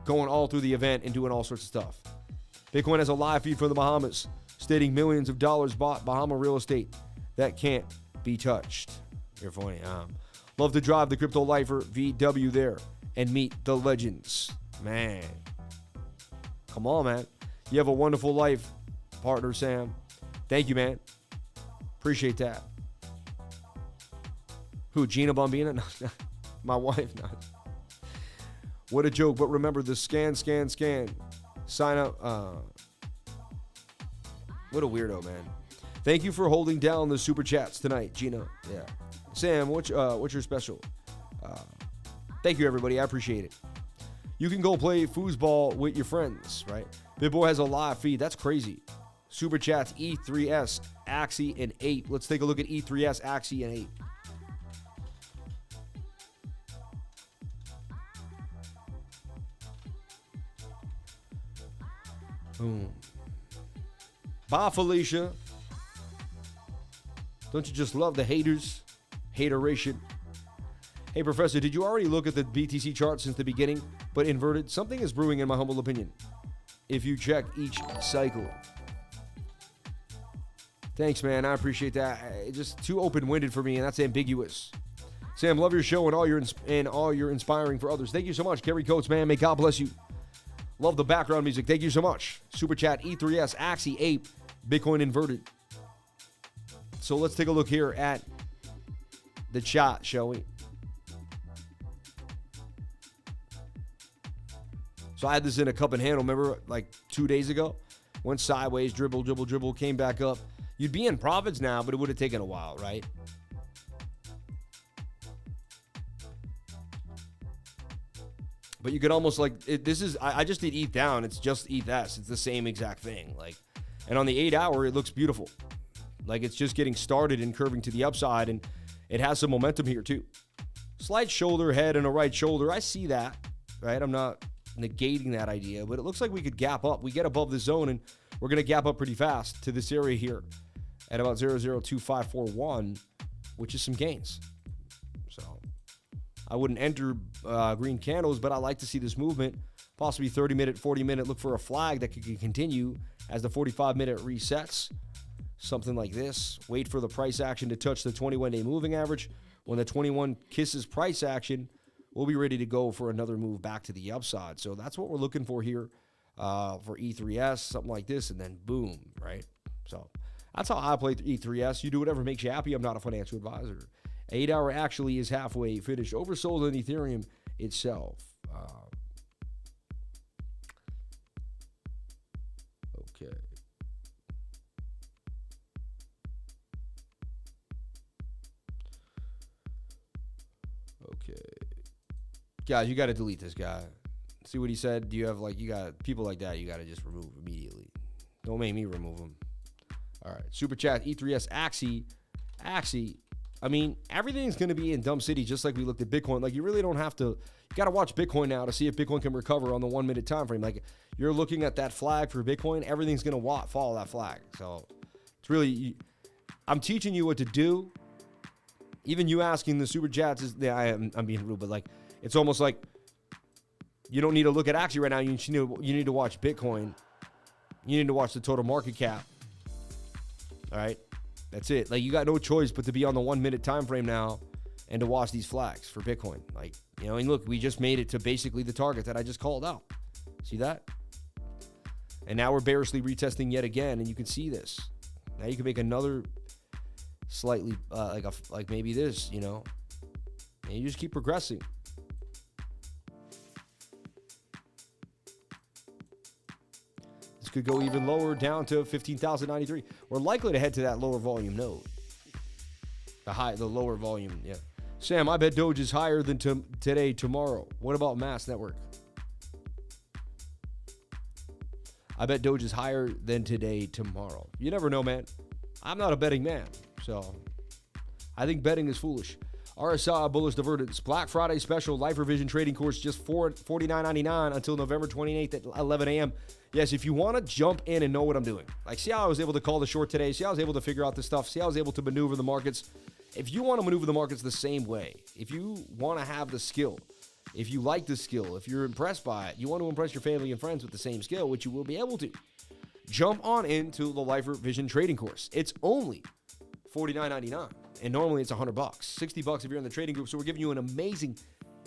going all through the event and doing all sorts of stuff. Bitcoin has a live feed from the Bahamas stating millions of dollars bought Bahama real estate that can't be touched. You're funny. Love to drive the Crypto Lifer VW there and meet the legends. Man. Come on, man. You have a wonderful life, partner Sam. Thank you, man. Appreciate that. Who, Gina Bombina? No, my wife. No. What a joke, but remember the scan. Sign up. What a weirdo, man. Thank you for holding down the super chats tonight, Gina. Yeah. Sam, what's your special? Thank you, everybody. I appreciate it. You can go play foosball with your friends, right? BitBoy has a live feed. That's crazy. Super chats, E3S, Axie, and 8. Let's take a look at E3S, Axie, and 8. Boom. Bye, Felicia. Don't you just love the haters? Hateration. Hey, Professor, did you already look at the BTC chart since the beginning, but inverted? Something is brewing in my humble opinion. If you check each cycle. Thanks, man. I appreciate that. It's just too open-winded for me, and that's ambiguous. Sam, love your show and all your inspiring for others. Thank you so much, Kerry Coates, man. May God bless you. Love the background music. Thank you so much. Super chat, E3S, Axie, Ape, Bitcoin inverted. So let's take a look here at the chart, shall we? So I had this in a cup and handle, remember, like 2 days ago? Went sideways, dribble, came back up. You'd be in profits now, but it would have taken a while, right? But you could almost like, I just did ETHDOWN. It's just ETHS. It's the same exact thing. Like, and on the 8 hour, it looks beautiful. Like it's just getting started and curving to the upside, and it has some momentum here too. Slight shoulder head and a right shoulder. I see that, right? I'm not negating that idea, but it looks like we could gap up. We get above the zone, and we're going to gap up pretty fast to this area here at about 0.02541, which is some gains. So I wouldn't enter green candles, but I like to see this movement, possibly 30-minute, 40-minute. Look for a flag that could continue as the 45-minute resets. Something like this. Wait for the price action to touch the 21-day moving average. When the 21 kisses price action, we'll be ready to go for another move back to the upside. So that's what we're looking for here for E3S, something like this, and then boom, right? So that's how I play E3S. You do whatever makes you happy. I'm not a financial advisor. 8 hour actually is halfway finished. Oversold on Ethereum itself. Okay. Okay. Guys, you got to delete this guy. See what he said? Do you have you got people like that you got to just remove immediately. Don't make me remove them. All right. Super chat, E3S, Axie. I mean, everything's going to be in dumb city just like we looked at Bitcoin. Like, you really don't have to. You got to watch Bitcoin now to see if Bitcoin can recover on the 1 minute time frame. Like, you're looking at that flag for Bitcoin, everything's going to follow that flag. So, it's really, I'm teaching you what to do. Even you asking the super chats is, I'm being rude, but like, it's almost like you don't need to look at Axie right now. You need to watch Bitcoin. You need to watch the total market cap. All right. That's it. Like, you got no choice but to be on the 1 minute time frame now and to watch these flags for Bitcoin. Like, and look, we just made it to basically the target that I just called out. See that? And now we're bearishly retesting yet again, and you can see this. Now you can make another slightly like maybe this, and you just keep progressing. This could go even lower, down to 15,093. We're likely to head to that lower volume node. The lower volume, yeah. Sam, I bet Doge is higher than today, tomorrow. What about Mass Network? I bet Doge is higher than today, tomorrow. You never know, man. I'm not a betting man, so I think betting is foolish. RSI bullish divergence. Black Friday special Lifer Vision trading course, just $49.99 until November 28th at 11 a.m. Yes, if you want to jump in and know what I'm doing. Like, see how I was able to call the short today? See how I was able to figure out this stuff? See how I was able to maneuver the markets? If you want to maneuver the markets the same way, if you want to have the skill, if you like the skill, if you're impressed by it, you want to impress your family and friends with the same skill, which you will be able to, jump on into the Lifer Vision trading course. It's only $49.99, and normally it's $100, $60 if you're in the trading group. So we're giving you an amazing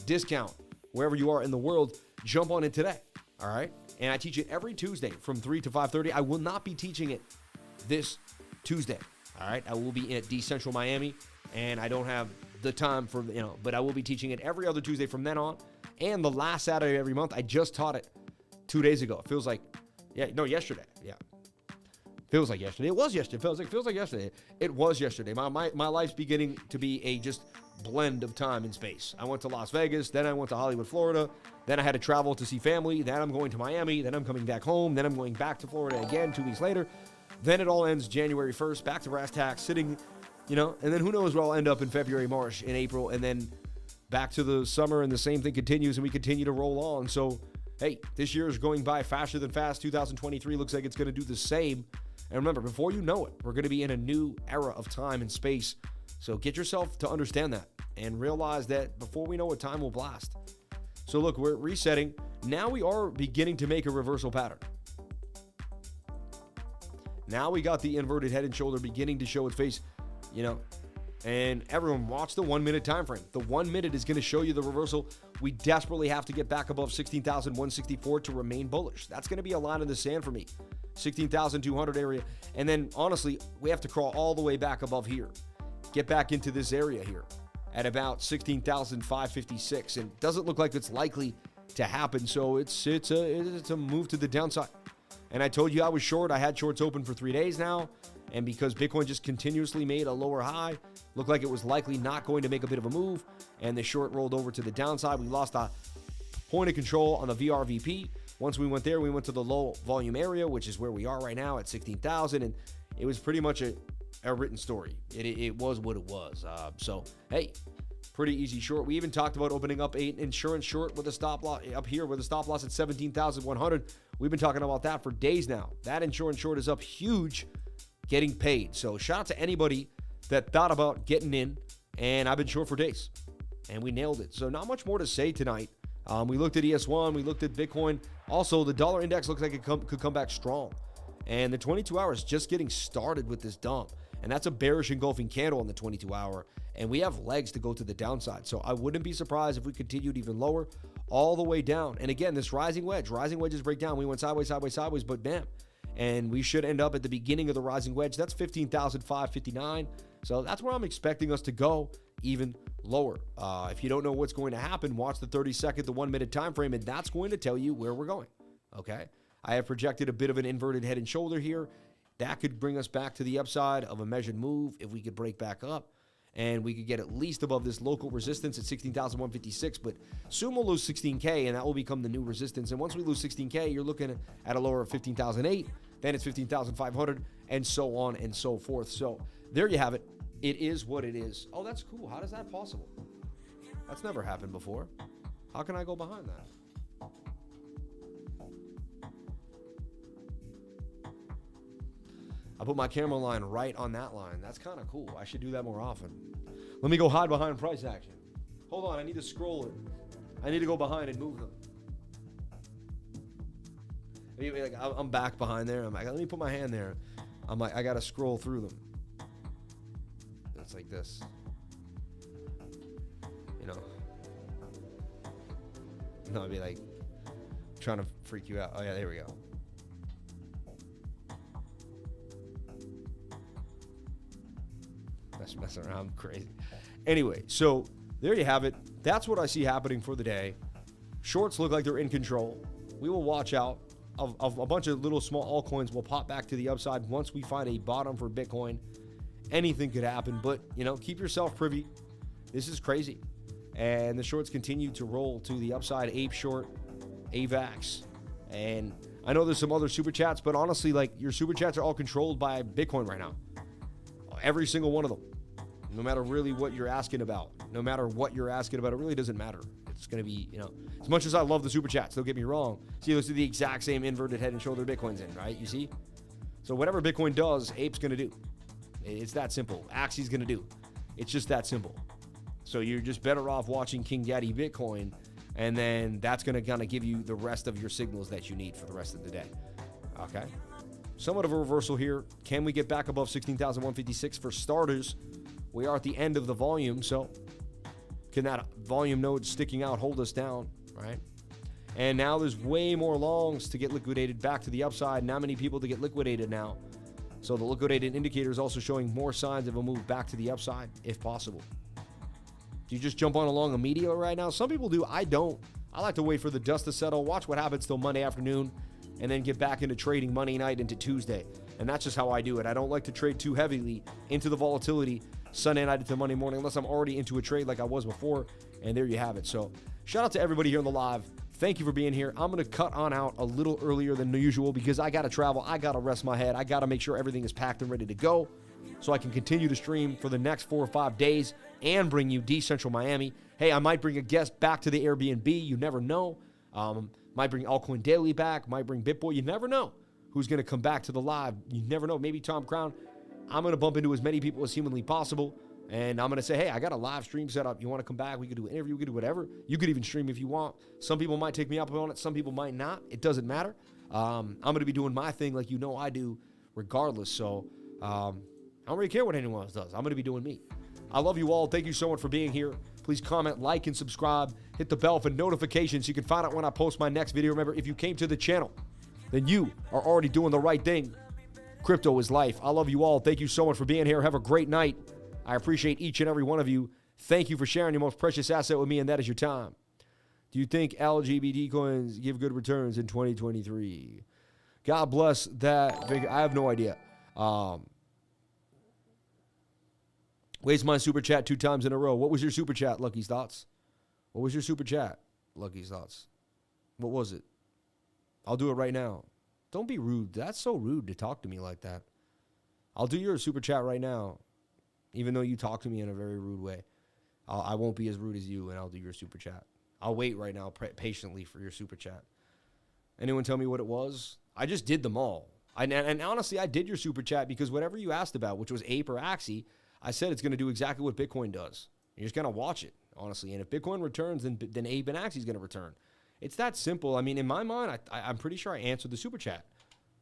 discount wherever you are in the world. Jump on in today, all right? And I teach it every Tuesday from 3 to 5:30. I will not be teaching it this Tuesday, all right? I will be at D Central Miami, and I don't have the time for, but I will be teaching it every other Tuesday from then on, and the last Saturday every month. I just taught it 2 days ago. It feels like, yesterday, yeah. Feels like yesterday. It was yesterday. Feels like yesterday. It was yesterday. My life's beginning to be a just blend of time and space. I went to Las Vegas, then I went to Hollywood, Florida, then I had to travel to see family, then I'm going to Miami, then I'm coming back home, then I'm going back to Florida again 2 weeks later. Then it all ends January 1st, back to brass tacks, sitting, and then who knows where I'll end up in February, March, in April, and then back to the summer, and the same thing continues, and we continue to roll on. So, hey, this year is going by faster than fast. 2023 looks like it's going to do the same. And remember, before you know it, we're going to be in a new era of time and space. So get yourself to understand that and realize that before we know it, time will blast. So look, we're resetting. Now we are beginning to make a reversal pattern. Now we got the inverted head and shoulder beginning to show its face, and everyone watch the 1 minute time frame. The 1 minute is going to show you the reversal. We desperately have to get back above 16,164 to remain bullish. That's going to be a line in the sand for me. 16,200 area. And then honestly, we have to crawl all the way back above here. Get back into this area here at about 16,556. And it doesn't look like it's likely to happen. So it's a move to the downside. And I told you I was short. I had shorts open for 3 days now. And because Bitcoin just continuously made a lower high, looked like it was likely not going to make a bit of a move. And the short rolled over to the downside. We lost a point of control on the VRVP. Once we went there, we went to the low volume area, which is where we are right now at 16,000. And it was pretty much a written story. It was what it was. So, hey, pretty easy short. We even talked about opening up an insurance short with a stop loss up here with a stop loss at 17,100. We've been talking about that for days now. That insurance short is up huge, getting paid. So shout out to anybody that thought about getting in. And I've been short for days. And we nailed it. So not much more to say tonight. We looked at ES1, we looked at Bitcoin. Also, the dollar index looks like it could come back strong. And the 22 hours just getting started with this dump. And that's a bearish engulfing candle on the 22 hour. And we have legs to go to the downside. So I wouldn't be surprised if we continued even lower all the way down. And again, this rising wedges break down. We went sideways, but bam. And we should end up at the beginning of the rising wedge. That's 15,559. So that's where I'm expecting us to go, even lower. If you don't know what's going to happen, watch the 30-second, the 1 minute time frame, and that's going to tell you where we're going. Okay? I have projected a bit of an inverted head and shoulder here. That could bring us back to the upside of a measured move if we could break back up. And we could get at least above this local resistance at 16,156. But soon we'll lose 16K, and that will become the new resistance. And once we lose 16K, you're looking at a lower of 15,008. Then it's 15,500, and so on and so forth. So there you have it. It is what it is. Oh, that's cool. How is that possible? That's never happened before. How can I go behind that? I put my camera line right on that line. That's kind of cool. I should do that more often. Let me go hide behind price action. Hold on. I need to scroll it. I need to go behind and move them. I'm back behind there. I'm like, let me put my hand there. I'm like, I got to scroll through them. It's like this. No, I'd be like trying to freak you out. Oh yeah, there we go. That's messing around. I'm crazy. Anyway, so there you have it. That's what I see happening for the day. Shorts look like they're in control. We will watch out. Of a bunch of little small altcoins will pop back to the upside once we find a bottom for Bitcoin. Anything could happen, but keep yourself privy. This is crazy. And the shorts continue to roll to the upside. Ape short, AVAX. And I know there's some other super chats, but honestly, your super chats are all controlled by Bitcoin right now. Every single one of them. No matter really what you're asking about. No matter what you're asking about, it really doesn't matter. It's going to be, as much as I love the super chats, don't get me wrong. See, those are the exact same inverted head and shoulder Bitcoin's in, right? You see? So whatever Bitcoin does, Ape's going to do. It's that simple. Axie's going to do. It's just that simple. So you're just better off watching King Daddy Bitcoin, and then that's going to kind of give you the rest of your signals that you need for the rest of the day. Okay? Somewhat of a reversal here. Can we get back above 16,156 for starters? We are at the end of the volume, so can that volume node sticking out hold us down, right? And now there's way more longs to get liquidated back to the upside. Not many people to get liquidated now. So the liquidated indicator is also showing more signs of a move back to the upside, if possible. Do you just jump on along immediately right now? Some people do. I don't. I like to wait for the dust to settle, watch what happens till Monday afternoon, and then get back into trading Monday night into Tuesday. And that's just how I do it. I don't like to trade too heavily into the volatility, Sunday night into Monday morning, unless I'm already into a trade like I was before. And there you have it. So shout out to everybody here on the live. Thank you for being here. I'm going to cut on out a little earlier than usual because I got to travel. I got to rest my head. I got to make sure everything is packed and ready to go so I can continue to stream for the next 4 or 5 days and bring you Decentral Miami. Hey, I might bring a guest back to the Airbnb. You never know. Might bring Altcoin Daily back. Might bring BitBoy. You never know who's going to come back to the live. You never know. Maybe Tom Crown. I'm going to bump into as many people as humanly possible. And I'm going to say, hey, I got a live stream set up. You want to come back? We could do an interview. We could do whatever. You could even stream if you want. Some people might take me up on it. Some people might not. It doesn't matter. I'm going to be doing my thing like you know I do regardless. So I don't really care what anyone else does. I'm going to be doing me. I love you all. Thank you so much for being here. Please comment, like, and subscribe. Hit the bell for notifications so you can find out when I post my next video. Remember, if you came to the channel, then you are already doing the right thing. Crypto is life. I love you all. Thank you so much for being here. Have a great night. I appreciate each and every one of you. Thank you for sharing your most precious asset with me, and that is your time. Do you think LGBT coins give good returns in 2023? God bless that. I have no idea. Waste my super chat 2 times in a row. What was your super chat, Lucky's Thoughts? What was your super chat, Lucky's Thoughts? What was it? I'll do it right now. Don't be rude. That's so rude to talk to me like that. I'll do your super chat right now. Even though you talk to me in a very rude way, I won't be as rude as you, and I'll do your super chat. I'll wait right now patiently for your super chat. Anyone tell me what it was? I just did them all. And honestly, I did your super chat because whatever you asked about, which was Ape or Axie, I said it's going to do exactly what Bitcoin does. You're just going to watch it, honestly. And if Bitcoin returns, then Ape and Axie is going to return. It's that simple. I mean, in my mind, I'm pretty sure I answered the super chat.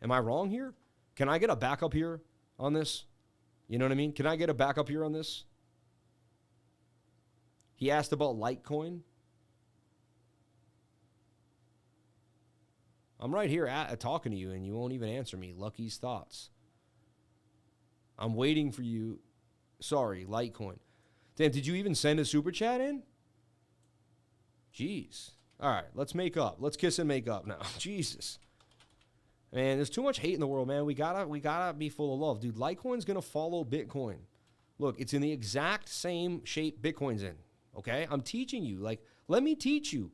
Am I wrong here? Can I get a backup here on this? You know what I mean? Can I get a backup here on this? He asked about Litecoin. I'm right here talking to you, and you won't even answer me. Lucky's Thoughts. I'm waiting for you. Sorry, Litecoin. Damn, did you even send a super chat in? Jeez. All right, let's make up. Let's kiss and make up now. Jesus. Man, there's too much hate in the world, man. We gotta be full of love. Dude, Litecoin's gonna follow Bitcoin. Look, it's in the exact same shape Bitcoin's in. Okay? I'm teaching you. Like, let me teach you.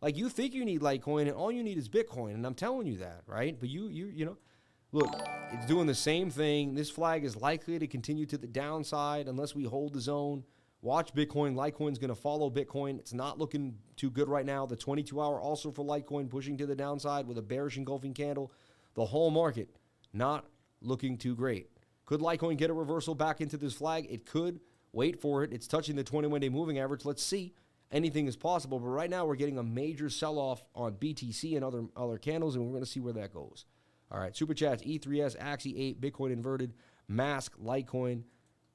Like, you think you need Litecoin, and all you need is Bitcoin, and I'm telling you that, right? But you know, look, it's doing the same thing. This flag is likely to continue to the downside unless we hold the zone. Watch Bitcoin. Litecoin's going to follow Bitcoin. It's not looking too good right now. The 22-hour also for Litecoin pushing to the downside with a bearish engulfing candle. The whole market not looking too great. Could Litecoin get a reversal back into this flag? It could. Wait for it. It's touching the 21-day moving average. Let's see. Anything is possible. But right now we're getting a major sell-off on BTC and other candles, and we're going to see where that goes. All right, super chats, E3S, Axie 8, Bitcoin inverted, Mask, Litecoin,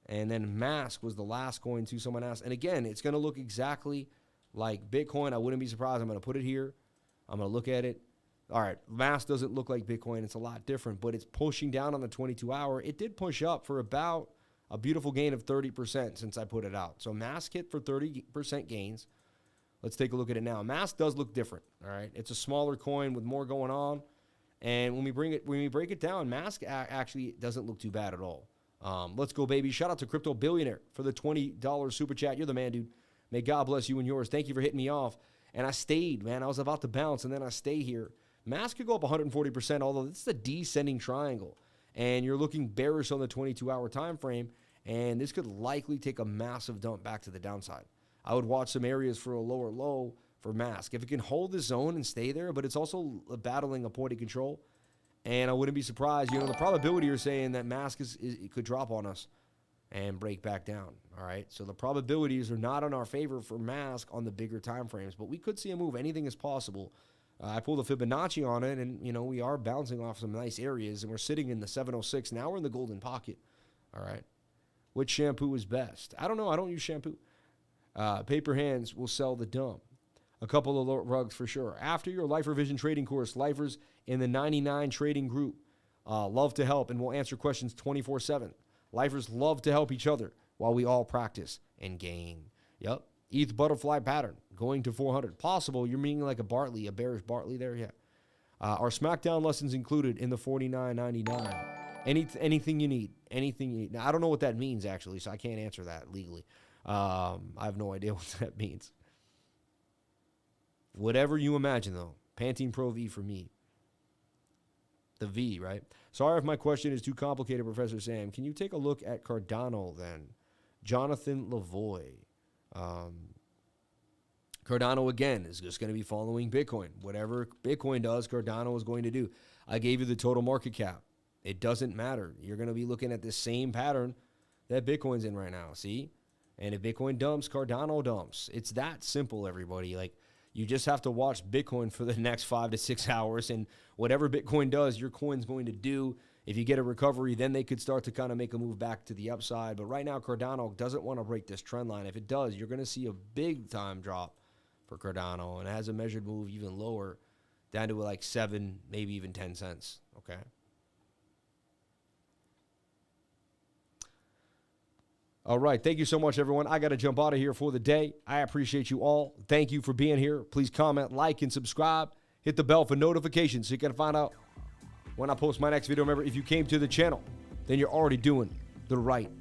and then Mask was the last coin too, someone asked. And again, it's going to look exactly like Bitcoin. I wouldn't be surprised. I'm going to put it here. I'm going to look at it. All right, Mask doesn't look like Bitcoin. It's a lot different, but it's pushing down on the 22-hour. It did push up for about a beautiful gain of 30% since I put it out. So Mask hit for 30% gains. Let's take a look at it now. Mask does look different, all right? It's a smaller coin with more going on. And when we break it down, Mask actually doesn't look too bad at all. Let's go, baby. Shout out to Crypto Billionaire for the $20 super chat. You're the man, dude. May God bless you and yours. Thank you for hitting me off. And I stayed, man. I was about to bounce, and then I stay here. Mask could go up 140%, although this is a descending triangle. And you're looking bearish on the 22-hour time frame, and this could likely take a massive dump back to the downside. I would watch some areas for a lower low for Mask. If it can hold the zone and stay there, but it's also battling a point of control, and I wouldn't be surprised. You know, the probability you're saying that Mask it could drop on us and break back down, all right? So the probabilities are not in our favor for Mask on the bigger time frames, but we could see a move. Anything is possible. I pulled a Fibonacci on it, and, you know, we are bouncing off some nice areas, and we're sitting in the 706. Now we're in the golden pocket, all right? Which shampoo is best? I don't know. I don't use shampoo. Paper hands will sell the dump. A couple of rugs for sure. After your Lifer Vision trading course, Lifers in the 99 trading group love to help, and we'll answer questions 24/7. Lifers love to help each other while we all practice and gain. Yep. ETH butterfly pattern going to 400. Possible. You're meaning like a Bartley, a bearish Bartley there? Yeah. Our SmackDown lessons included in the $49.99. Anything you need. Anything you need. Now, I don't know what that means, actually, so I can't answer that legally. I have no idea what that means. Whatever you imagine, though. Pantene Pro V for me. The V, right? Sorry if my question is too complicated, Professor Sam. Can you take a look at Cardano, then? Jonathan Lavoie. Cardano, again, is just going to be following Bitcoin. Whatever Bitcoin does, Cardano is going to do. I gave you the total market cap. It doesn't matter. You're going to be looking at the same pattern that Bitcoin's in right now, see? And if Bitcoin dumps, Cardano dumps. It's that simple, everybody. Like, you just have to watch Bitcoin for the next 5 to 6 hours, and whatever Bitcoin does, your coin's going to do. If you get a recovery, then they could start to kind of make a move back to the upside. But right now, Cardano doesn't want to break this trend line. If it does, you're going to see a big-time drop for Cardano, and it has a measured move even lower, down to like 7, maybe even 10 cents, okay? All right. Thank you so much, everyone. I got to jump out of here for the day. I appreciate you all. Thank you for being here. Please comment, like, and subscribe. Hit the bell for notifications so you can find out when I post my next video. Remember, if you came to the channel, then you're already doing the right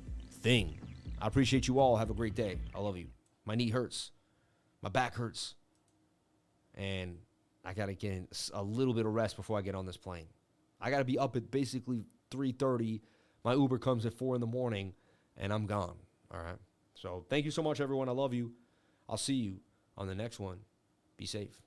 thing. I appreciate you all. Have a great day. I love you. My knee hurts. My back hurts. And I got to get a little bit of rest before I get on this plane. I got to be up at basically 3:30. My Uber comes at 4 in the morning. And I'm gone, all right? So thank you so much, everyone. I love you. I'll see you on the next one. Be safe.